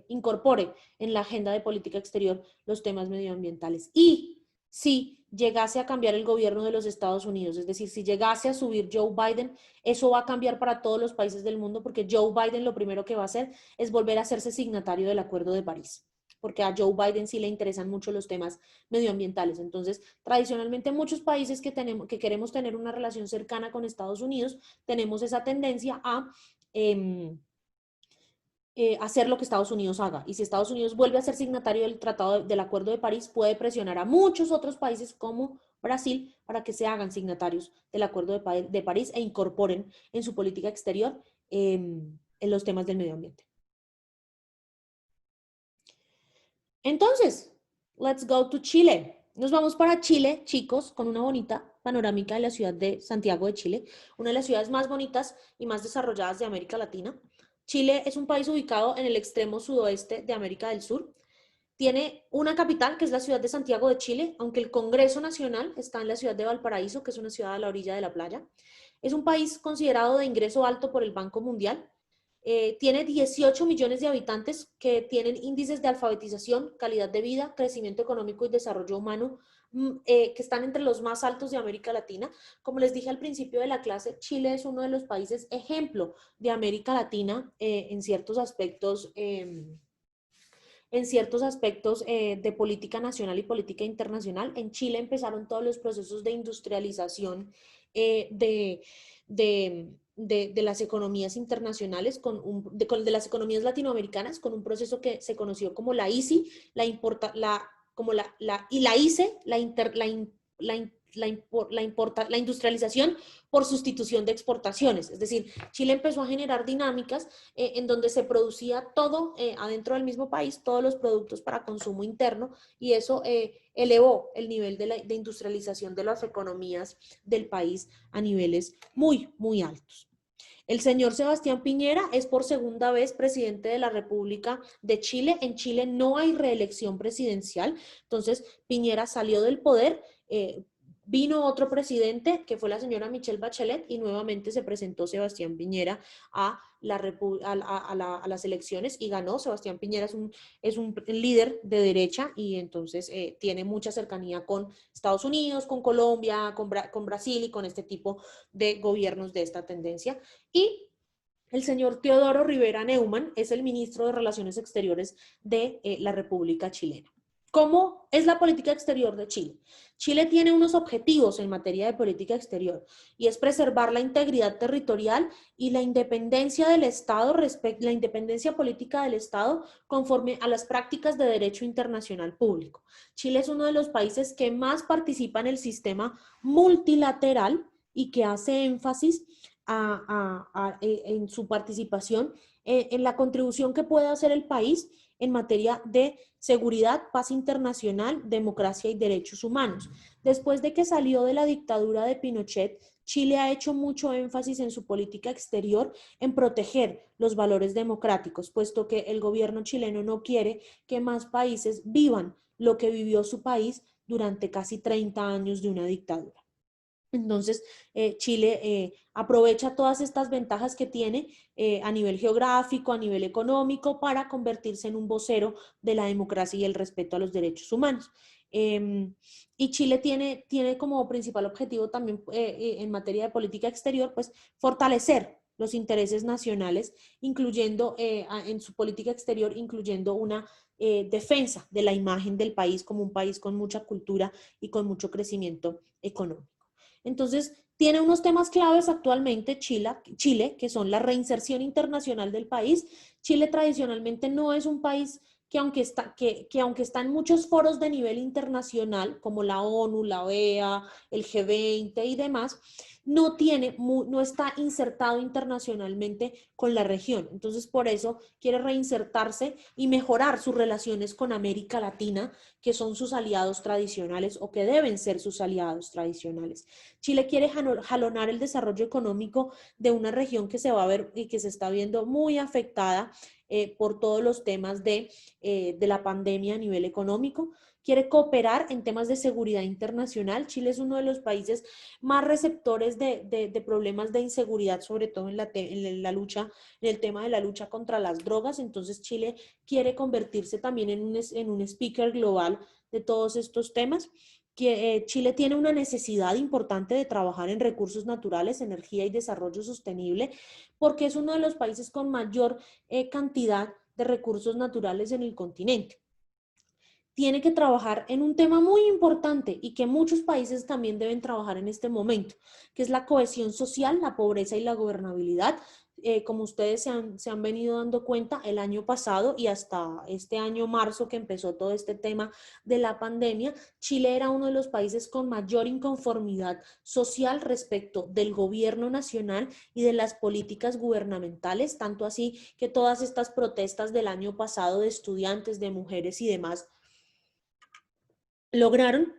incorpore en la agenda de política exterior los temas medioambientales. Y si llegase a cambiar el gobierno de los Estados Unidos, es decir, si llegase a subir Joe Biden, eso va a cambiar para todos los países del mundo porque Joe Biden lo primero que va a hacer es volver a hacerse signatario del Acuerdo de París, porque a Joe Biden sí le interesan mucho los temas medioambientales. Entonces, tradicionalmente muchos países que queremos tener una relación cercana con Estados Unidos, tenemos esa tendencia a hacer lo que Estados Unidos haga. Y si Estados Unidos vuelve a ser signatario del del Acuerdo de París, puede presionar a muchos otros países como Brasil para que se hagan signatarios del Acuerdo de París e incorporen en su política exterior en los temas del medio ambiente. Entonces, let's go to Chile. Nos vamos para Chile, chicos, con una bonita panorámica de la ciudad de Santiago de Chile, una de las ciudades más bonitas y más desarrolladas de América Latina. Chile es un país ubicado en el extremo sudoeste de América del Sur. Tiene una capital, que es la ciudad de Santiago de Chile, aunque el Congreso Nacional está en la ciudad de Valparaíso, que es una ciudad a la orilla de la playa. Es un país considerado de ingreso alto por el Banco Mundial. Tiene 18 millones de habitantes que tienen índices de alfabetización, calidad de vida, crecimiento económico y desarrollo humano que están entre los más altos de América Latina. Como les dije al principio de la clase, Chile es uno de los países ejemplo de América Latina en ciertos aspectos de política nacional y política internacional. En Chile empezaron todos los procesos de industrialización de las economías internacionales, de las economías latinoamericanas, con un proceso que se conoció como la ICI, y la ICE, la industrialización por sustitución de exportaciones. Es decir, Chile empezó a generar dinámicas en donde se producía todo adentro del mismo país, todos los productos para consumo interno, y eso elevó el nivel de industrialización de las economías del país a niveles muy, muy altos. El señor Sebastián Piñera es por segunda vez presidente de la República de Chile. En Chile no hay reelección presidencial, entonces Piñera salió del poder. Vino otro presidente, que fue la señora Michelle Bachelet, y nuevamente se presentó Sebastián Piñera a las elecciones y ganó. Sebastián Piñera es un líder de derecha y entonces tiene mucha cercanía con Estados Unidos, con Colombia, con Brasil y con este tipo de gobiernos de esta tendencia. Y el señor Teodoro Rivera Neumann es el ministro de Relaciones Exteriores de la República Chilena. ¿Cómo es la política exterior de Chile? Chile tiene unos objetivos en materia de política exterior y es preservar la integridad territorial y la independencia del Estado, la independencia política del Estado conforme a las prácticas de derecho internacional público. Chile es uno de los países que más participa en el sistema multilateral y que hace énfasis en su participación en la contribución que puede hacer el país en materia de seguridad, paz internacional, democracia y derechos humanos. Después de que salió de la dictadura de Pinochet, Chile ha hecho mucho énfasis en su política exterior en proteger los valores democráticos, puesto que el gobierno chileno no quiere que más países vivan lo que vivió su país durante casi 30 años de una dictadura. Entonces, Chile aprovecha todas estas ventajas que tiene a nivel geográfico, a nivel económico, para convertirse en un vocero de la democracia y el respeto a los derechos humanos. Y Chile tiene como principal objetivo también en materia de política exterior, pues fortalecer los intereses nacionales, incluyendo en su política exterior, incluyendo una defensa de la imagen del país como un país con mucha cultura y con mucho crecimiento económico. Entonces, tiene unos temas claves actualmente Chile, que son la reinserción internacional del país. Chile tradicionalmente no es un país que aunque está en muchos foros de nivel internacional, como la ONU, la OEA, el G20 y demás, no está insertado internacionalmente con la región. Entonces, por eso quiere reinsertarse y mejorar sus relaciones con América Latina, que son sus aliados tradicionales o que deben ser sus aliados tradicionales. Chile quiere jalonar el desarrollo económico de una región que se va a ver y que se está viendo muy afectada por todos los temas de la pandemia a nivel económico. Quiere cooperar en temas de seguridad internacional. Chile es uno de los países más receptores de problemas de inseguridad, sobre todo en en el tema de la lucha contra las drogas. Entonces Chile quiere convertirse también en un speaker global de todos estos temas. Que Chile tiene una necesidad importante de trabajar en recursos naturales, energía y desarrollo sostenible, porque es uno de los países con mayor cantidad de recursos naturales en el continente. Tiene que trabajar en un tema muy importante y que muchos países también deben trabajar en este momento, que es la cohesión social, la pobreza y la gobernabilidad. Como ustedes se han venido dando cuenta, el año pasado y hasta este año marzo que empezó todo este tema de la pandemia, Chile era uno de los países con mayor inconformidad social respecto del gobierno nacional y de las políticas gubernamentales, tanto así que todas estas protestas del año pasado de estudiantes, de mujeres y demás, lograron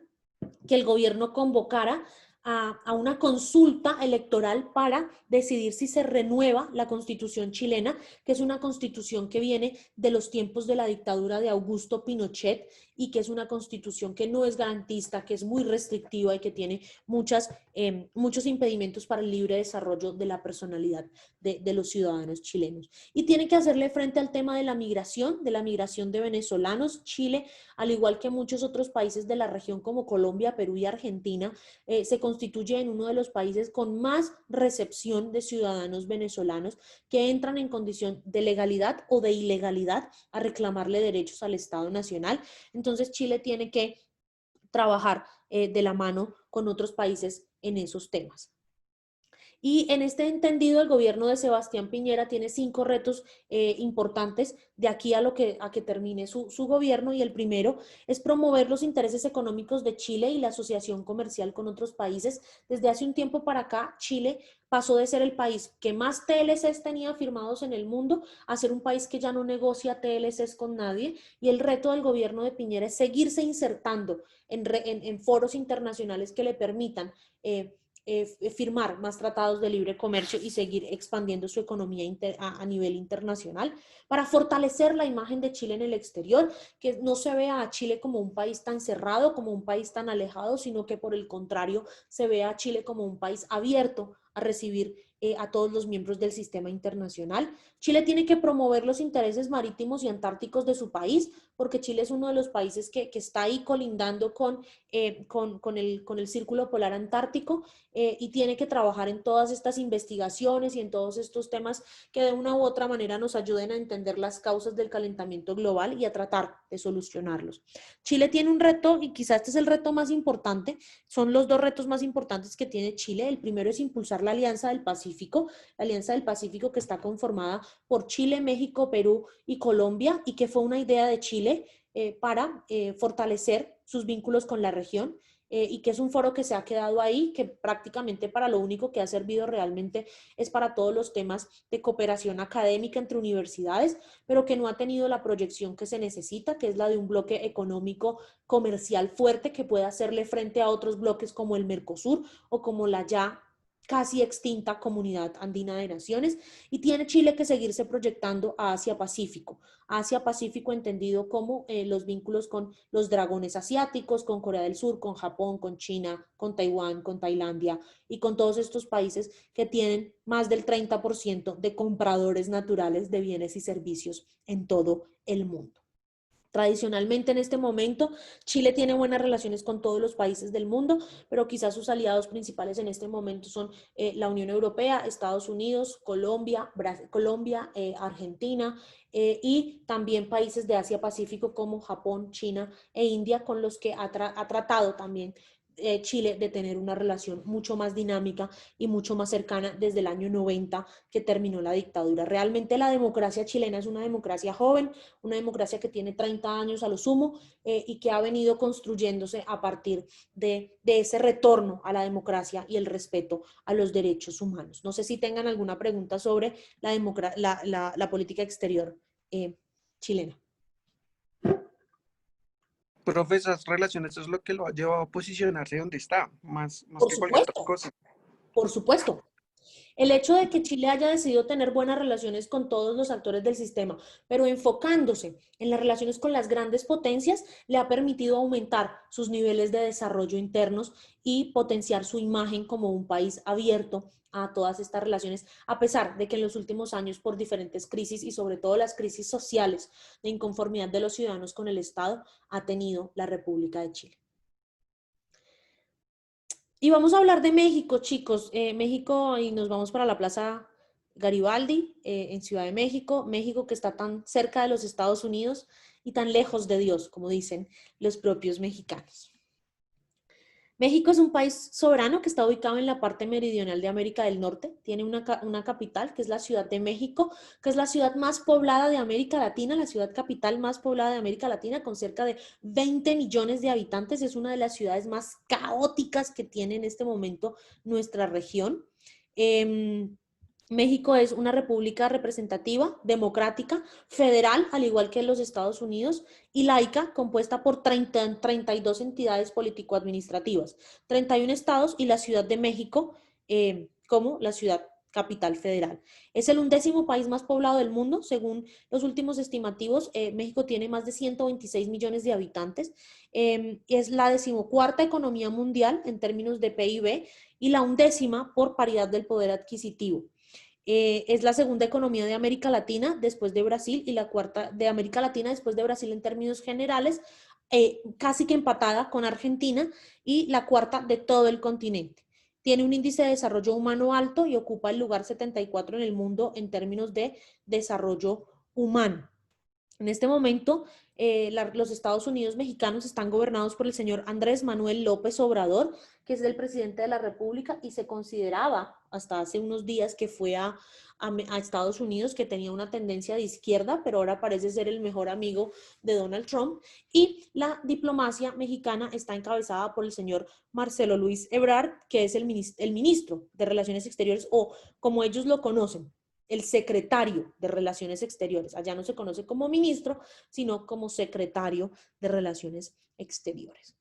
que el gobierno convocara a una consulta electoral para decidir si se renueva la constitución chilena, que es una constitución que viene de los tiempos de la dictadura de Augusto Pinochet y que es una constitución que no es garantista, que es muy restrictiva y que tiene muchos impedimentos para el libre desarrollo de la personalidad de los ciudadanos chilenos. Y tiene que hacerle frente al tema de la migración de venezolanos. Chile, al igual que muchos otros países de la región como Colombia, Perú y Argentina, se constituye en uno de los países con más recepción de ciudadanos venezolanos que entran en condición de legalidad o de ilegalidad a reclamarle derechos al Estado Nacional. Entonces Chile tiene que trabajar de la mano con otros países en esos temas. Y en este entendido, el gobierno de Sebastián Piñera tiene 5 retos importantes de aquí a que termine su gobierno, y el primero es promover los intereses económicos de Chile y la asociación comercial con otros países. Desde hace un tiempo para acá, Chile pasó de ser el país que más TLCs tenía firmados en el mundo a ser un país que ya no negocia TLCs con nadie, y el reto del gobierno de Piñera es seguirse insertando en foros internacionales que le permitan firmar más tratados de libre comercio y seguir expandiendo su economía a nivel internacional para fortalecer la imagen de Chile en el exterior, que no se vea a Chile como un país tan cerrado, como un país tan alejado, sino que por el contrario se vea a Chile como un país abierto a recibir a todos los miembros del sistema internacional. Chile tiene que promover los intereses marítimos y antárticos de su país, porque Chile es uno de los países que está ahí colindando con el Círculo Polar Antártico, y tiene que trabajar en todas estas investigaciones y en todos estos temas que de una u otra manera nos ayuden a entender las causas del calentamiento global y a tratar de solucionarlos. Chile tiene un reto, y quizás este es el reto más importante, son los 2 retos más importantes que tiene Chile. El primero es impulsar la Alianza del Pacífico que está conformada por Chile, México, Perú y Colombia, y que fue una idea de Chile para fortalecer sus vínculos con la región. Y que es un foro que se ha quedado ahí, que prácticamente para lo único que ha servido realmente es para todos los temas de cooperación académica entre universidades, pero que no ha tenido la proyección que se necesita, que es la de un bloque económico comercial fuerte que pueda hacerle frente a otros bloques como el Mercosur o como la ya casi extinta comunidad andina de naciones, y tiene Chile que seguirse proyectando a Asia-Pacífico. Asia-Pacífico entendido como los vínculos con los dragones asiáticos, con Corea del Sur, con Japón, con China, con Taiwán, con Tailandia y con todos estos países que tienen más del 30% de compradores naturales de bienes y servicios en todo el mundo. Tradicionalmente en este momento, Chile tiene buenas relaciones con todos los países del mundo, pero quizás sus aliados principales en este momento son la Unión Europea, Estados Unidos, Colombia, Argentina y también países de Asia-Pacífico como Japón, China e India, con los que ha tratado también Chile de tener una relación mucho más dinámica y mucho más cercana desde el año 90 que terminó la dictadura. Realmente la democracia chilena es una democracia joven, una democracia que tiene 30 años a lo sumo y que ha venido construyéndose a partir de ese retorno a la democracia y el respeto a los derechos humanos. No sé si tengan alguna pregunta sobre la política exterior chilena. Profe, esas relaciones es lo que lo ha llevado a posicionarse donde está, más Por que cualquier otra supuesto, cosa. por supuesto. El hecho de que Chile haya decidido tener buenas relaciones con todos los actores del sistema, pero enfocándose en las relaciones con las grandes potencias, le ha permitido aumentar sus niveles de desarrollo internos y potenciar su imagen como un país abierto a todas estas relaciones, a pesar de que en los últimos años, por diferentes crisis y sobre todo las crisis sociales de inconformidad de los ciudadanos con el Estado, ha tenido la República de Chile. Y vamos a hablar de México, chicos. México, y nos vamos para la Plaza Garibaldi, en Ciudad de México. México que está tan cerca de los Estados Unidos y tan lejos de Dios, como dicen los propios mexicanos. México es un país soberano que está ubicado en la parte meridional de América del Norte. Tiene una capital, que es la Ciudad de México, que es la ciudad más poblada de América Latina, la ciudad capital más poblada de América Latina, con cerca de 20 millones de habitantes. Es una de las ciudades más caóticas que tiene en este momento nuestra región. México es una república representativa, democrática, federal, al igual que los Estados Unidos, y laica, compuesta por 32 entidades político-administrativas, 31 estados y la Ciudad de México como la ciudad capital federal. Es el 11º país más poblado del mundo, según los últimos estimativos. México tiene más de 126 millones de habitantes, es la 14ª economía mundial en términos de PIB y la 11ª por paridad del poder adquisitivo. Es la 2ª economía de América Latina después de Brasil y la 4ª de América Latina después de Brasil en términos generales, casi que empatada con Argentina, y la 4ª de todo el continente. Tiene un índice de desarrollo humano alto y ocupa el lugar 74 en el mundo en términos de desarrollo humano. En este momento, los Estados Unidos mexicanos están gobernados por el señor Andrés Manuel López Obrador, que es el presidente de la República, y se consideraba hasta hace unos días que fue a Estados Unidos, que tenía una tendencia de izquierda, pero ahora parece ser el mejor amigo de Donald Trump. Y la diplomacia mexicana está encabezada por el señor Marcelo Luis Ebrard, que es el ministro de Relaciones Exteriores, o como ellos lo conocen, el secretario de Relaciones Exteriores. Allá no se conoce como ministro, sino como secretario de Relaciones Exteriores.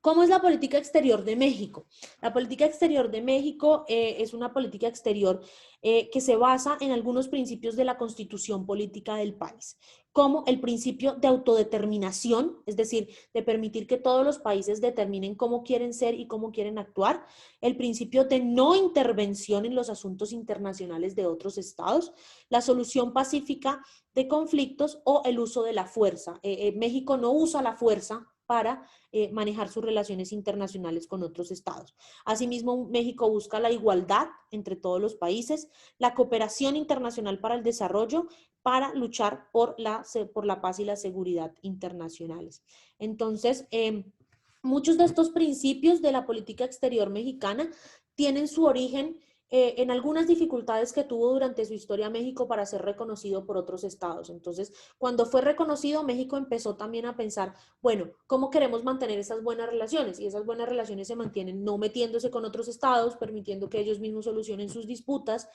¿Cómo es la política exterior de México? La política exterior de México es una política exterior que se basa en algunos principios de la constitución política del país, como el principio de autodeterminación, es decir, de permitir que todos los países determinen cómo quieren ser y cómo quieren actuar, el principio de no intervención en los asuntos internacionales de otros estados, la solución pacífica de conflictos o el uso de la fuerza. México no usa la fuerza para manejar sus relaciones internacionales con otros estados. Asimismo, México busca la igualdad entre todos los países, la cooperación internacional para el desarrollo, para luchar por la paz y la seguridad internacionales. Entonces, muchos de estos principios de la política exterior mexicana tienen su origen en algunas dificultades que tuvo durante su historia México para ser reconocido por otros estados. Entonces, cuando fue reconocido, México empezó también a pensar, bueno, ¿cómo queremos mantener esas buenas relaciones? Y esas buenas relaciones se mantienen no metiéndose con otros estados, permitiendo que ellos mismos solucionen sus disputas,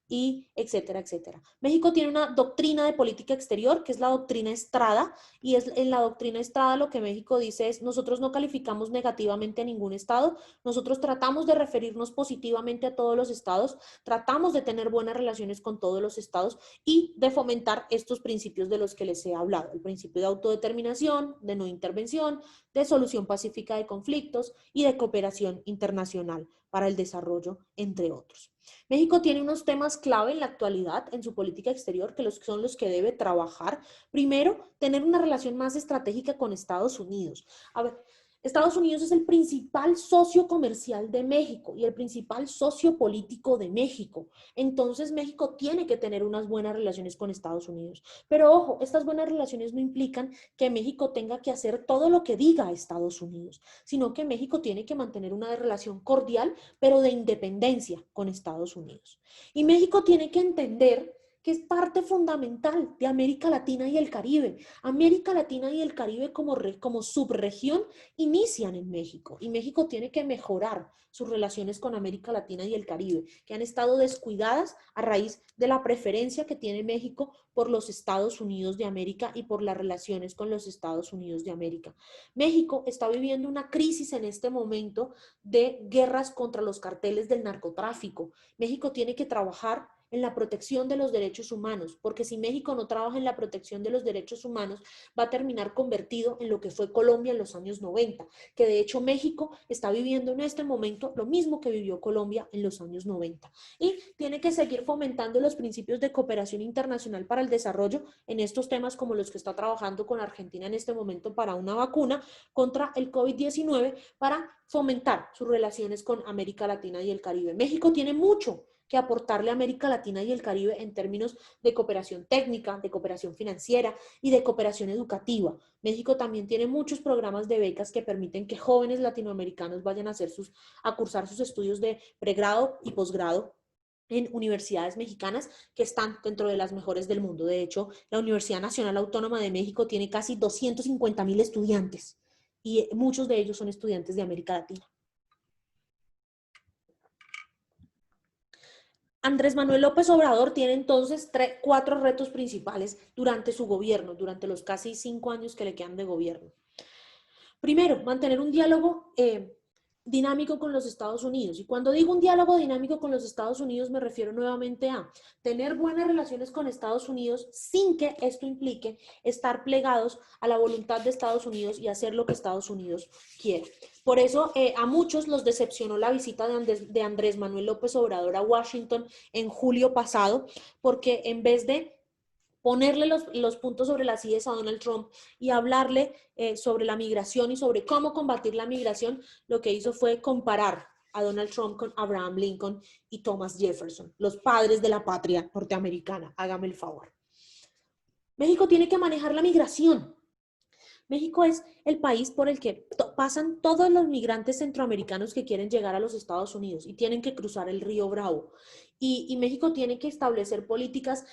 y etcétera, etcétera. México tiene una doctrina de política exterior, que es la doctrina Estrada, y es en la doctrina Estrada lo que México dice es, nosotros no calificamos negativamente a ningún estado, nosotros tratamos de referirnos positivamente a todos los estados, tratamos de tener buenas relaciones con todos los estados y de fomentar estos principios de los que les he hablado, el principio de autodeterminación, de no intervención, de solución pacífica de conflictos y de cooperación internacional para el desarrollo, entre otros. México tiene unos temas clave en la actualidad en su política exterior que son los que debe trabajar. Primero, tener una relación más estratégica con Estados Unidos. A ver, Estados Unidos es el principal socio comercial de México y el principal socio político de México. Entonces, México tiene que tener unas buenas relaciones con Estados Unidos. Pero ojo, estas buenas relaciones no implican que México tenga que hacer todo lo que diga Estados Unidos, sino que México tiene que mantener una relación cordial, pero de independencia con Estados Unidos. Y México tiene que entender que es parte fundamental de América Latina y el Caribe. América Latina y el Caribe como subregión inician en México y México tiene que mejorar sus relaciones con América Latina y el Caribe, que han estado descuidadas a raíz de la preferencia que tiene México por los Estados Unidos de América y por las relaciones con los Estados Unidos de América. México está viviendo una crisis en este momento de guerras contra los carteles del narcotráfico. México tiene que trabajar en la protección de los derechos humanos, porque si México no trabaja en la protección de los derechos humanos, va a terminar convertido en lo que fue Colombia en los años 90, que de hecho México está viviendo en este momento lo mismo que vivió Colombia en los años 90. Y tiene que seguir fomentando los principios de cooperación internacional para el desarrollo en estos temas como los que está trabajando con Argentina en este momento para una vacuna contra el COVID-19 para fomentar sus relaciones con América Latina y el Caribe. México tiene mucho que aportarle a América Latina y el Caribe en términos de cooperación técnica, de cooperación financiera y de cooperación educativa. México también tiene muchos programas de becas que permiten que jóvenes latinoamericanos vayan a cursar sus estudios de pregrado y posgrado en universidades mexicanas que están dentro de las mejores del mundo. De hecho, la Universidad Nacional Autónoma de México tiene casi 250,000 estudiantes y muchos de ellos son estudiantes de América Latina. Andrés Manuel López Obrador tiene entonces 4 retos principales durante su gobierno, durante los casi 5 años que le quedan de gobierno. Primero, mantener un diálogo dinámico con los Estados Unidos. Y cuando digo un diálogo dinámico con los Estados Unidos, me refiero nuevamente a tener buenas relaciones con Estados Unidos sin que esto implique estar plegados a la voluntad de Estados Unidos y hacer lo que Estados Unidos quiere. Por eso a muchos los decepcionó la visita de Andrés Manuel López Obrador a Washington en julio pasado, porque en vez de ponerle los puntos sobre las IES a Donald Trump y hablarle sobre la migración y sobre cómo combatir la migración, lo que hizo fue comparar a Donald Trump con Abraham Lincoln y Thomas Jefferson, los padres de la patria norteamericana. Hágame el favor. México tiene que manejar la migración. México es el país por el que pasan todos los migrantes centroamericanos que quieren llegar a los Estados Unidos y tienen que cruzar el río Bravo. Y México tiene que establecer políticas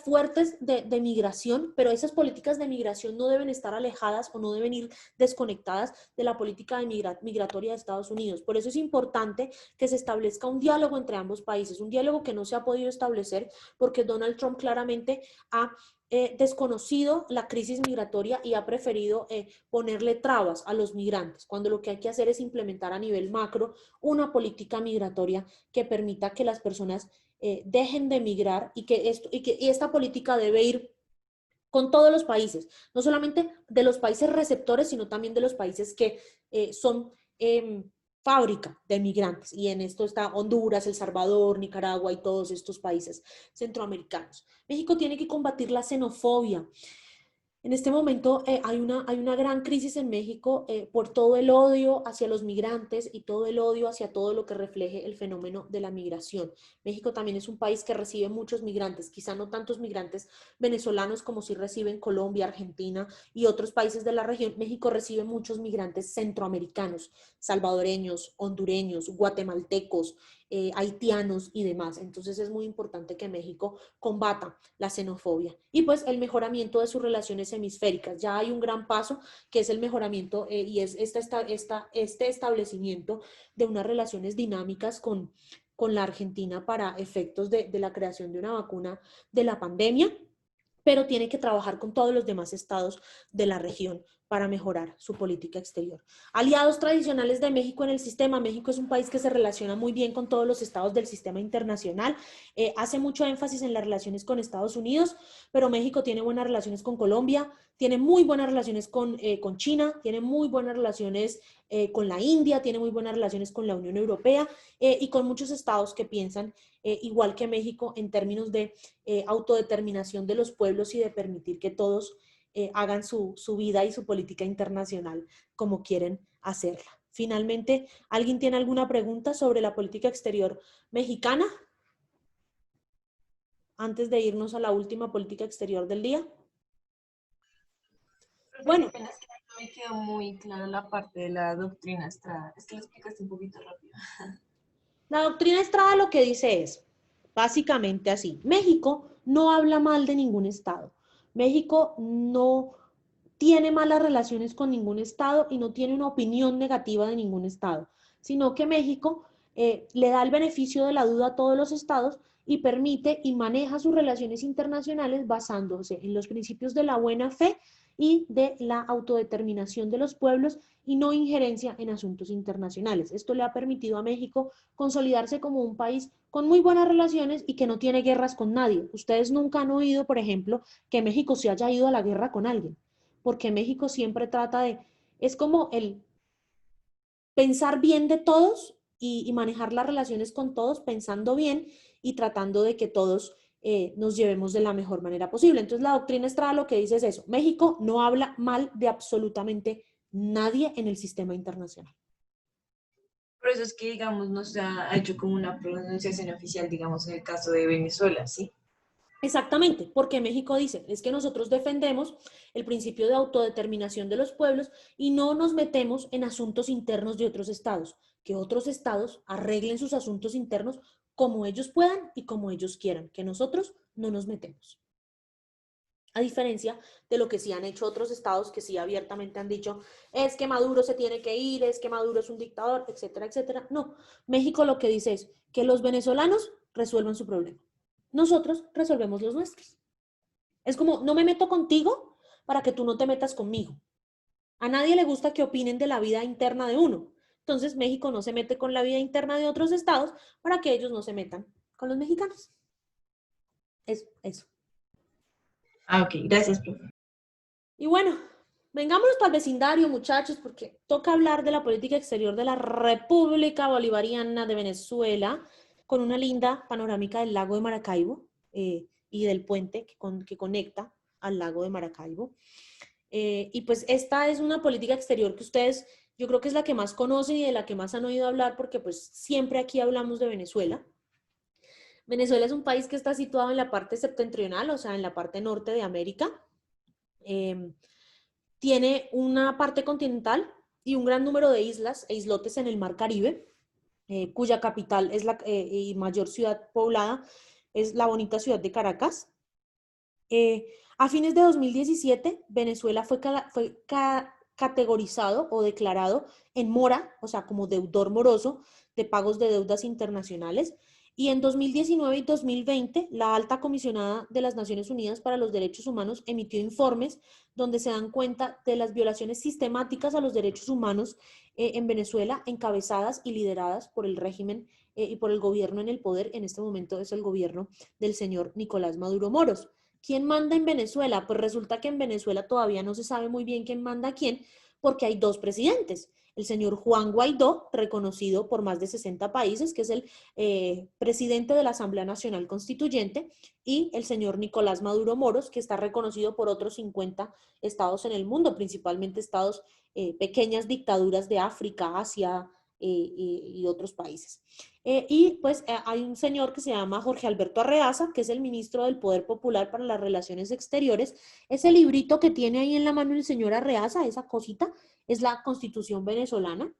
fuertes de migración, pero esas políticas de migración no deben estar alejadas o no deben ir desconectadas de la política migratoria de Estados Unidos. Por eso es importante que se establezca un diálogo entre ambos países, un diálogo que no se ha podido establecer porque Donald Trump claramente ha desconocido la crisis migratoria y ha preferido ponerle trabas a los migrantes, cuando lo que hay que hacer es implementar a nivel macro una política migratoria que permita que las personas dejen de migrar y que esta política debe ir con todos los países, no solamente de los países receptores, sino también de los países que son fábrica de migrantes. Y en esto está Honduras, El Salvador, Nicaragua y todos estos países centroamericanos. México tiene que combatir la xenofobia. En este momento hay una gran crisis en México por todo el odio hacia los migrantes y todo el odio hacia todo lo que refleje el fenómeno de la migración. México también es un país que recibe muchos migrantes, quizá no tantos migrantes venezolanos como sí reciben Colombia, Argentina y otros países de la región. México recibe muchos migrantes centroamericanos, salvadoreños, hondureños, guatemaltecos, haitianos y demás. Entonces es muy importante que México combata la xenofobia y pues el mejoramiento de sus relaciones hemisféricas. Ya hay un gran paso que es el mejoramiento y es este establecimiento de unas relaciones dinámicas con con la Argentina para efectos de la creación de una vacuna de la pandemia, pero tiene que trabajar con todos los demás estados de la región para mejorar su política exterior. Aliados tradicionales de México en el sistema. México es un país que se relaciona muy bien con todos los estados del sistema internacional, hace mucho énfasis en las relaciones con Estados Unidos, pero México tiene buenas relaciones con Colombia, tiene muy buenas relaciones con China, tiene muy buenas relaciones con la India, tiene muy buenas relaciones con la Unión Europea y con muchos estados que piensan igual que México en términos de autodeterminación de los pueblos y de permitir que todos hagan su vida y su política internacional como quieren hacerla. Finalmente, ¿alguien tiene alguna pregunta sobre la política exterior mexicana? Antes de irnos a la última política exterior del día. Bueno. Apenas que no me quedó muy clara la parte de la doctrina Estrada. Es que lo explicaste un poquito rápido. La doctrina Estrada lo que dice es, básicamente así, México no habla mal de ningún estado. México no tiene malas relaciones con ningún estado y no tiene una opinión negativa de ningún estado, sino que México le da el beneficio de la duda a todos los estados y permite y maneja sus relaciones internacionales basándose en los principios de la buena fe y de la autodeterminación de los pueblos y no injerencia en asuntos internacionales. Esto le ha permitido a México consolidarse como un país con muy buenas relaciones y que no tiene guerras con nadie. Ustedes nunca han oído, por ejemplo, que México se haya ido a la guerra con alguien, porque México siempre trata de, es como el pensar bien de todos y manejar las relaciones con todos pensando bien y tratando de que todos nos llevemos de la mejor manera posible. Entonces la doctrina Estrada lo que dice es eso, México no habla mal de absolutamente nadie en el sistema internacional. Por eso es que, digamos, no se ha hecho como una pronunciación oficial, digamos, en el caso de Venezuela, ¿sí? Exactamente, porque México dice, es que nosotros defendemos el principio de autodeterminación de los pueblos y no nos metemos en asuntos internos de otros estados, que otros estados arreglen sus asuntos internos como ellos puedan y como ellos quieran, que nosotros no nos metemos. A diferencia de lo que sí han hecho otros estados que sí abiertamente han dicho, es que Maduro se tiene que ir, es que Maduro es un dictador, etcétera, etcétera. No, México lo que dice es que los venezolanos resuelvan su problema. Nosotros resolvemos los nuestros. Es como, no me meto contigo para que tú no te metas conmigo. A nadie le gusta que opinen de la vida interna de uno. Entonces México no se mete con la vida interna de otros estados para que ellos no se metan con los mexicanos. Eso. Ah, ok, gracias, profe. Y bueno, vengámonos para el vecindario, muchachos, porque toca hablar de la política exterior de la República Bolivariana de Venezuela, con una linda panorámica del lago de Maracaibo y del puente que conecta al lago de Maracaibo. Y pues esta es una política exterior que ustedes, yo creo que es la que más conocen y de la que más han oído hablar, porque pues siempre aquí hablamos de Venezuela. Venezuela es un país que está situado en la parte septentrional, o sea, en la parte norte de América. Tiene una parte continental y un gran número de islas e islotes en el Mar Caribe, cuya capital es y mayor ciudad poblada es la bonita ciudad de Caracas. A fines de 2017, Venezuela fue categorizado o declarado en mora, o sea, como deudor moroso de pagos de deudas internacionales. Y en 2019 y 2020, la Alta Comisionada de las Naciones Unidas para los Derechos Humanos emitió informes donde se dan cuenta de las violaciones sistemáticas a los derechos humanos en Venezuela, encabezadas y lideradas por el régimen y por el gobierno en el poder. En este momento es el gobierno del señor Nicolás Maduro Moros. ¿Quién manda en Venezuela? Pues resulta que en Venezuela todavía no se sabe muy bien quién manda a quién, porque hay dos presidentes. El señor Juan Guaidó, reconocido por más de 60 países, que es el presidente de la Asamblea Nacional Constituyente, y el señor Nicolás Maduro Moros, que está reconocido por otros 50 estados en el mundo, principalmente estados, pequeñas dictaduras de África, Asia y otros países. Y pues hay un señor que se llama Jorge Alberto Arreaza, que es el ministro del Poder Popular para las Relaciones Exteriores. Ese librito que tiene ahí en la mano el señor Arreaza, esa cosita, es la Constitución venezolana,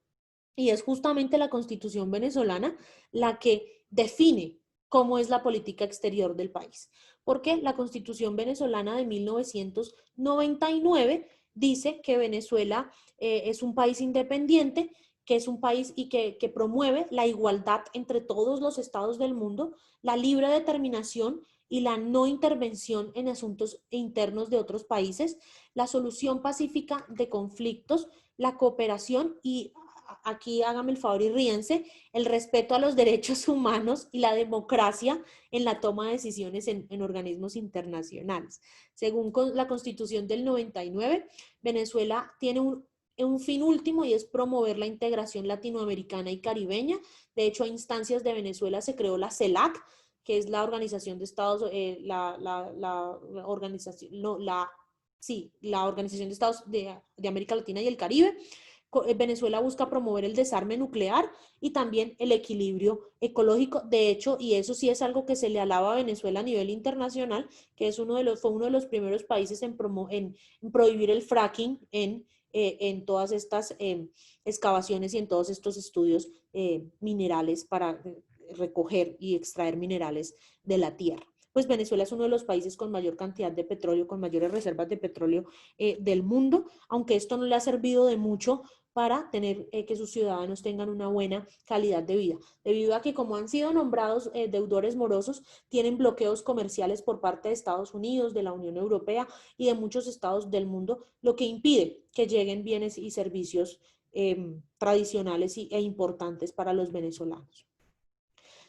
y es justamente la Constitución venezolana la que define cómo es la política exterior del país. Porque la Constitución venezolana de 1999 dice que Venezuela es un país independiente, que es un país y que promueve la igualdad entre todos los estados del mundo, la libre determinación y la no intervención en asuntos internos de otros países, la solución pacífica de conflictos, la cooperación y, aquí hágame el favor y ríense, el respeto a los derechos humanos y la democracia en la toma de decisiones en organismos internacionales. Según la Constitución del 99, Venezuela tiene un fin último y es promover la integración latinoamericana y caribeña. De hecho, a instancias de Venezuela se creó la CELAC, que es la Organización de Estados, la Organización, no, sí, la Organización de Estados de América Latina y el Caribe. Venezuela busca promover el desarme nuclear y también el equilibrio ecológico. De hecho, y eso sí es algo que se le alaba a Venezuela a nivel internacional, que es fue uno de los primeros países en prohibir el fracking en todas estas excavaciones y en todos estos estudios minerales para recoger y extraer minerales de la tierra. Pues Venezuela es uno de los países con mayor cantidad de petróleo, con mayores reservas de petróleo del mundo, aunque esto no le ha servido de mucho para tener que sus ciudadanos tengan una buena calidad de vida, debido a que como han sido nombrados deudores morosos, tienen bloqueos comerciales por parte de Estados Unidos, de la Unión Europea y de muchos estados del mundo, lo que impide que lleguen bienes y servicios tradicionales e importantes para los venezolanos.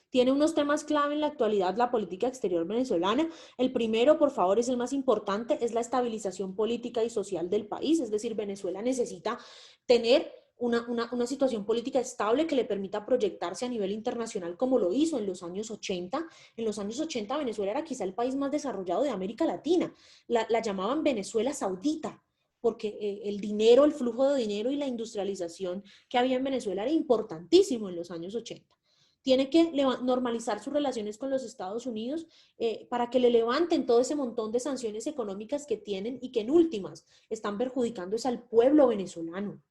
Tiene unos temas clave en la actualidad la política exterior venezolana. El primero, por favor, es el más importante, es la estabilización política y social del país. Es decir, Venezuela necesita tener una situación política estable que le permita proyectarse a nivel internacional como lo hizo en los años 80. En los años 80 Venezuela era quizá el país más desarrollado de América Latina. La llamaban Venezuela Saudita, porque el dinero, el flujo de dinero y la industrialización que había en Venezuela era importantísimo en los años 80. Tiene que normalizar sus relaciones con los Estados Unidos para que le levanten todo ese montón de sanciones económicas que tienen y que en últimas están perjudicando es al pueblo venezolano,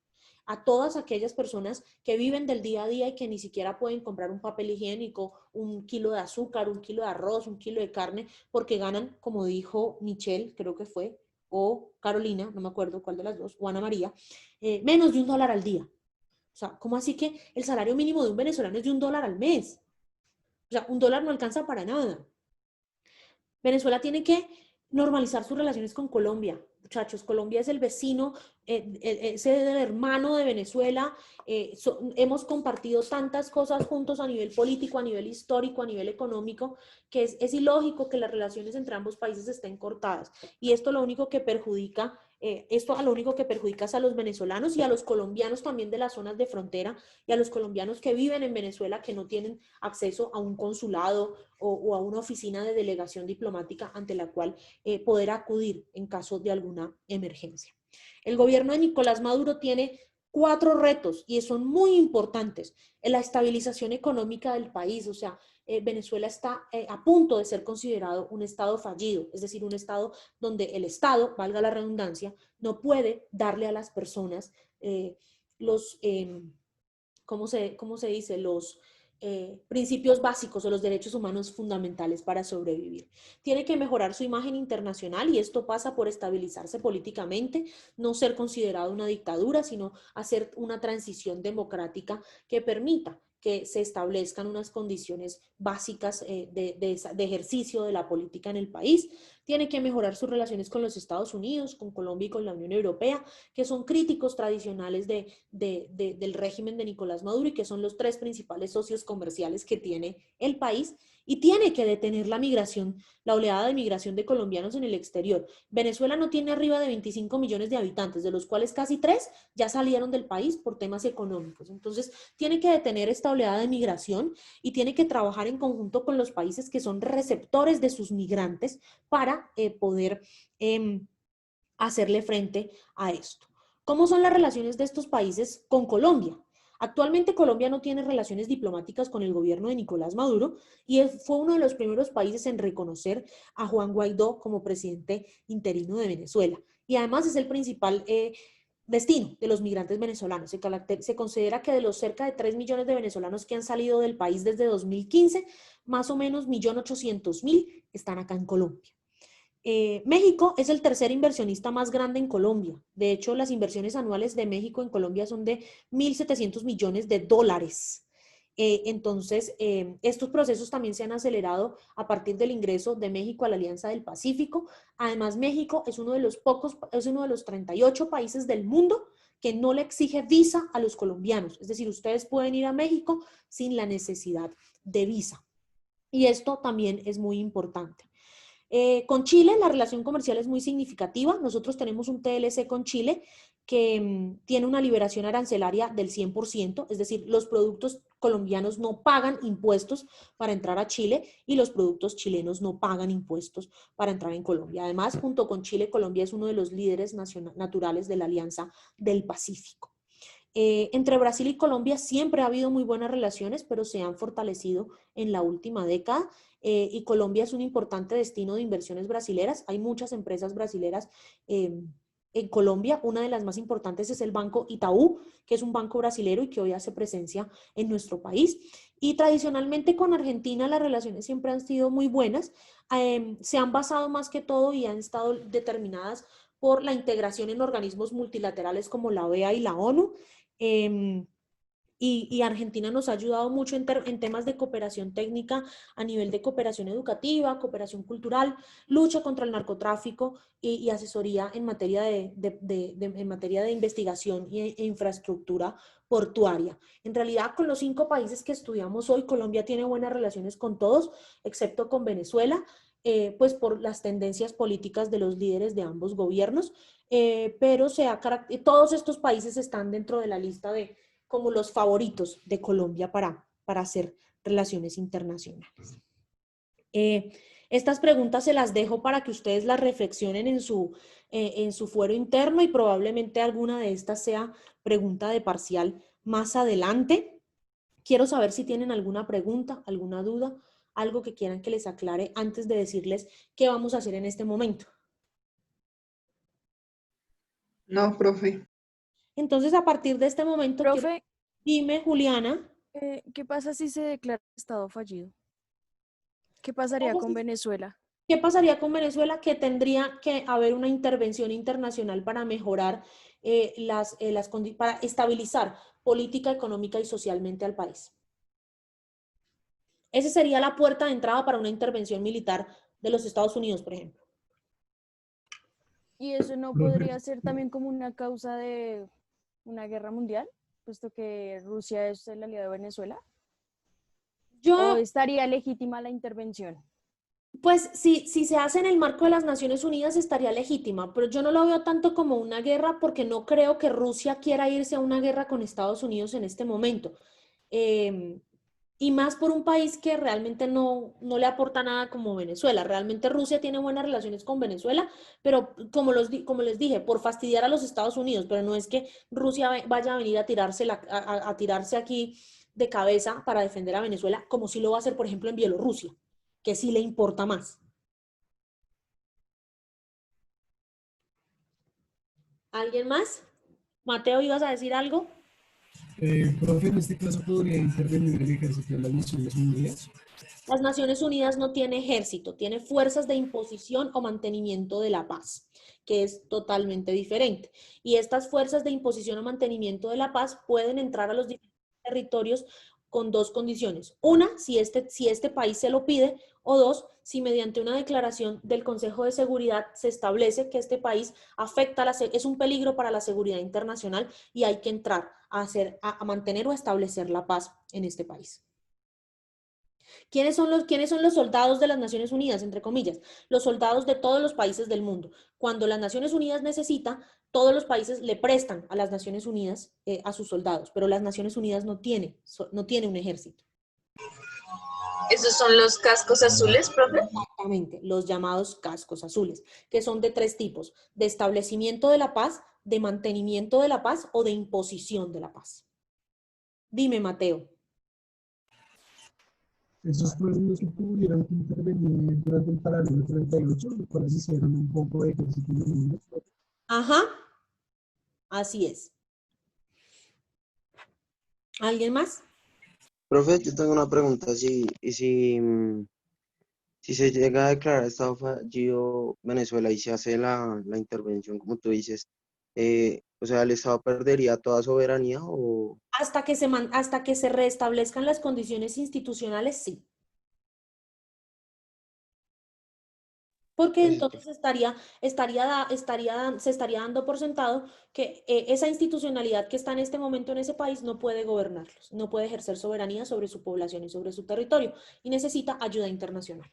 a todas aquellas personas que viven del día a día y que ni siquiera pueden comprar un papel higiénico, un kilo de azúcar, un kilo de arroz, un kilo de carne, porque ganan, como dijo Michelle, creo que fue, o Carolina, no me acuerdo cuál de las dos, o Ana María, menos de $1 al día. O sea, ¿cómo así que el salario mínimo de un venezolano es de $1 al mes? O sea, $1 no alcanza para nada. Venezuela tiene que normalizar sus relaciones con Colombia. Muchachos, Colombia es el vecino, es el hermano de Venezuela. Hemos compartido tantas cosas juntos a nivel político, a nivel histórico, a nivel económico, que es ilógico que las relaciones entre ambos países estén cortadas. Y esto lo único que perjudica es a los venezolanos y a los colombianos también de las zonas de frontera y a los colombianos que viven en Venezuela que no tienen acceso a un consulado o a una oficina de delegación diplomática ante la cual poder acudir en caso de alguna emergencia. El gobierno de Nicolás Maduro tiene 4 retos y son muy importantes. La estabilización económica del país, o sea, Venezuela está a punto de ser considerado un estado fallido, es decir, un estado donde el Estado, valga la redundancia, no puede darle a las personas ¿cómo se dice? Los principios básicos o los derechos humanos fundamentales para sobrevivir. Tiene que mejorar su imagen internacional y esto pasa por estabilizarse políticamente, no ser considerado una dictadura, sino hacer una transición democrática que permita que se establezcan unas condiciones básicas de ejercicio de la política en el país. Tiene que mejorar sus relaciones con los Estados Unidos, con Colombia y con la Unión Europea, que son críticos tradicionales del régimen de Nicolás Maduro y que son los 3 principales socios comerciales que tiene el país. Y tiene que detener la migración, la oleada de migración de colombianos en el exterior. Venezuela no tiene arriba de 25 millones de habitantes, de los cuales casi 3 ya salieron del país por temas económicos. Entonces, tiene que detener esta oleada de migración y tiene que trabajar en conjunto con los países que son receptores de sus migrantes para poder hacerle frente a esto. ¿Cómo son las relaciones de estos países con Colombia? Actualmente Colombia no tiene relaciones diplomáticas con el gobierno de Nicolás Maduro y fue uno de los primeros países en reconocer a Juan Guaidó como presidente interino de Venezuela. Y además es el principal destino de los migrantes venezolanos. Se considera que de los cerca de 3 millones de venezolanos que han salido del país desde 2015, más o menos 1.800.000 están acá en Colombia. México es el tercer inversionista más grande en Colombia. De hecho, las inversiones anuales de México en Colombia son de 1.700 millones de dólares. Entonces, estos procesos también se han acelerado a partir del ingreso de México a la Alianza del Pacífico. Además, México es uno de los 38 países del mundo que no le exige visa a los colombianos. Es decir, ustedes pueden ir a México sin la necesidad de visa. Y esto también es muy importante. Con Chile la relación comercial es muy significativa. Nosotros tenemos un TLC con Chile que tiene una liberación arancelaria del 100%, es decir, los productos colombianos no pagan impuestos para entrar a Chile y los productos chilenos no pagan impuestos para entrar en Colombia. Además, junto con Chile, Colombia es uno de los líderes naturales de la Alianza del Pacífico. Entre Brasil y Colombia siempre ha habido muy buenas relaciones, pero se han fortalecido en la última década. Y Colombia es un importante destino de inversiones brasileras. Hay muchas empresas brasileras en Colombia. Una de las más importantes es el Banco Itaú, que es un banco brasilero y que hoy hace presencia en nuestro país. Y tradicionalmente con Argentina las relaciones siempre han sido muy buenas. Se han basado más que todo y han estado determinadas por la integración en organismos multilaterales como la OEA y la ONU. Y Argentina nos ha ayudado mucho en temas de cooperación técnica a nivel de cooperación educativa, cooperación cultural, lucha contra el narcotráfico y asesoría en materia en materia de investigación e infraestructura portuaria. En realidad, con los 5 países que estudiamos hoy, Colombia tiene buenas relaciones con todos, excepto con Venezuela, pues por las tendencias políticas de los líderes de ambos gobiernos, pero todos estos países están dentro de la lista de como los favoritos de Colombia para hacer relaciones internacionales. Estas preguntas se las dejo para que ustedes las reflexionen en su fuero interno y probablemente alguna de estas sea pregunta de parcial más adelante. Quiero saber si tienen alguna pregunta, alguna duda, algo que quieran que les aclare antes de decirles qué vamos a hacer en este momento. No, profe. Entonces, a partir de este momento, Profe, dime, Juliana. ¿qué pasa si se declara estado fallido? ¿Qué pasaría con Venezuela? ¿Qué pasaría con Venezuela? Que tendría que haber una intervención internacional para mejorar, para estabilizar política, económica y socialmente al país. Esa sería la puerta de entrada para una intervención militar de los Estados Unidos, por ejemplo. ¿Y eso no podría ser también como una causa de una guerra mundial, puesto que Rusia es el aliado de Venezuela? ¿O estaría legítima la intervención? Pues si se hace en el marco de las Naciones Unidas estaría legítima, pero yo no lo veo tanto como una guerra porque no creo que Rusia quiera irse a una guerra con Estados Unidos en este momento. Y más por un país que realmente no le aporta nada como Venezuela. Realmente Rusia tiene buenas relaciones con Venezuela, pero como les dije, por fastidiar a los Estados Unidos, pero no es que Rusia vaya a venir a tirarse aquí de cabeza para defender a Venezuela, como si lo va a hacer, por ejemplo, en Bielorrusia, que sí le importa más. ¿Alguien más? Mateo, ¿ibas a decir algo? Profe, en este caso podría intervenir el ejército de las Naciones Unidas. Las Naciones Unidas no tiene ejército, tiene fuerzas de imposición o mantenimiento de la paz, que es totalmente diferente. Y estas fuerzas de imposición o mantenimiento de la paz pueden entrar a los diferentes territorios con 2 condiciones. Una, si este país se lo pide, o 2, si mediante una declaración del Consejo de Seguridad se establece que este país es un peligro para la seguridad internacional y hay que entrar a mantener o a establecer la paz en este país. ¿Quiénes son los soldados de las Naciones Unidas, entre comillas? Los soldados de todos los países del mundo. Cuando las Naciones Unidas necesita, todos los países le prestan a las Naciones Unidas a sus soldados, pero las Naciones Unidas no tiene un ejército. ¿Esos son los cascos azules, profe? Exactamente, los llamados cascos azules, que son de 3 tipos: de establecimiento de la paz, de mantenimiento de la paz o de imposición de la paz. Dime, Mateo. Esos fueron los que tuvieron que intervenir durante el paralelo 38, los cuales hicieron un poco de ejército en el mundo. Ajá, así es. ¿Alguien más? Profe, yo tengo una pregunta. Si Si se llega a declarar estado fallido Venezuela y se hace la intervención, como tú dices, o sea, ¿el Estado perdería toda soberanía o...? Hasta que se restablezcan las condiciones institucionales, sí. Porque Pues, entonces se estaría dando por sentado que esa institucionalidad que está en este momento en ese país no puede gobernarlos, no puede ejercer soberanía sobre su población y sobre su territorio, y necesita ayuda internacional.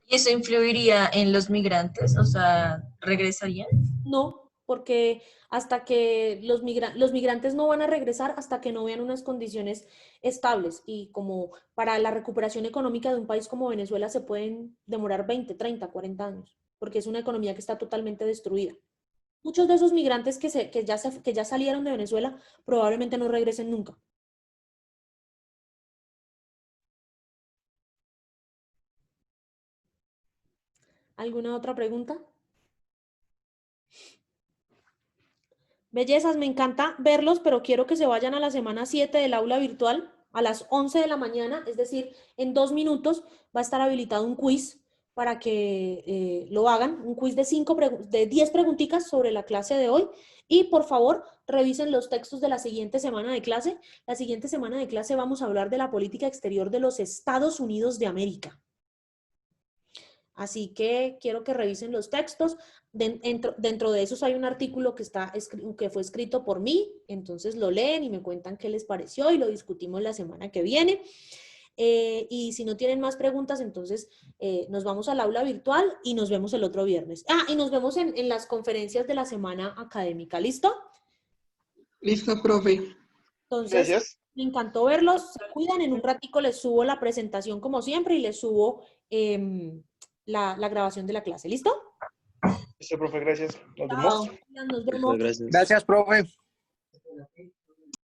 ¿Y eso influiría en los migrantes? O sea, ¿regresarían? No, porque hasta que los migrantes no van a regresar hasta que no vean unas condiciones estables, y como para la recuperación económica de un país como Venezuela se pueden demorar 20, 30, 40 años, porque es una economía que está totalmente destruida. Muchos de esos migrantes que ya salieron de Venezuela probablemente no regresen nunca. ¿Alguna otra pregunta? Bellezas, me encanta verlos, pero quiero que se vayan a la semana 7 del aula virtual a las 11 de la mañana, es decir, en 2 minutos va a estar habilitado un quiz para que lo hagan, un quiz de 10 preguntitas sobre la clase de hoy. Y por favor, revisen los textos de la siguiente semana de clase. La siguiente semana de clase vamos a hablar de la política exterior de los Estados Unidos de América. Así que quiero que revisen los textos. Dentro de esos hay un artículo que fue escrito por mí, entonces lo leen y me cuentan qué les pareció y lo discutimos la semana que viene. Y si no tienen más preguntas, entonces nos vamos al aula virtual y nos vemos el otro viernes. Y nos vemos en las conferencias de la semana académica. ¿Listo? Listo, profe. Entonces, Gracias. me encantó verlos. Se cuidan. En un ratico les subo la presentación como siempre y les subo la grabación de la clase. ¿Listo? Listo, profe, gracias. Nos Chao. vemos. Nos Muchas vemos. gracias. Gracias, profe.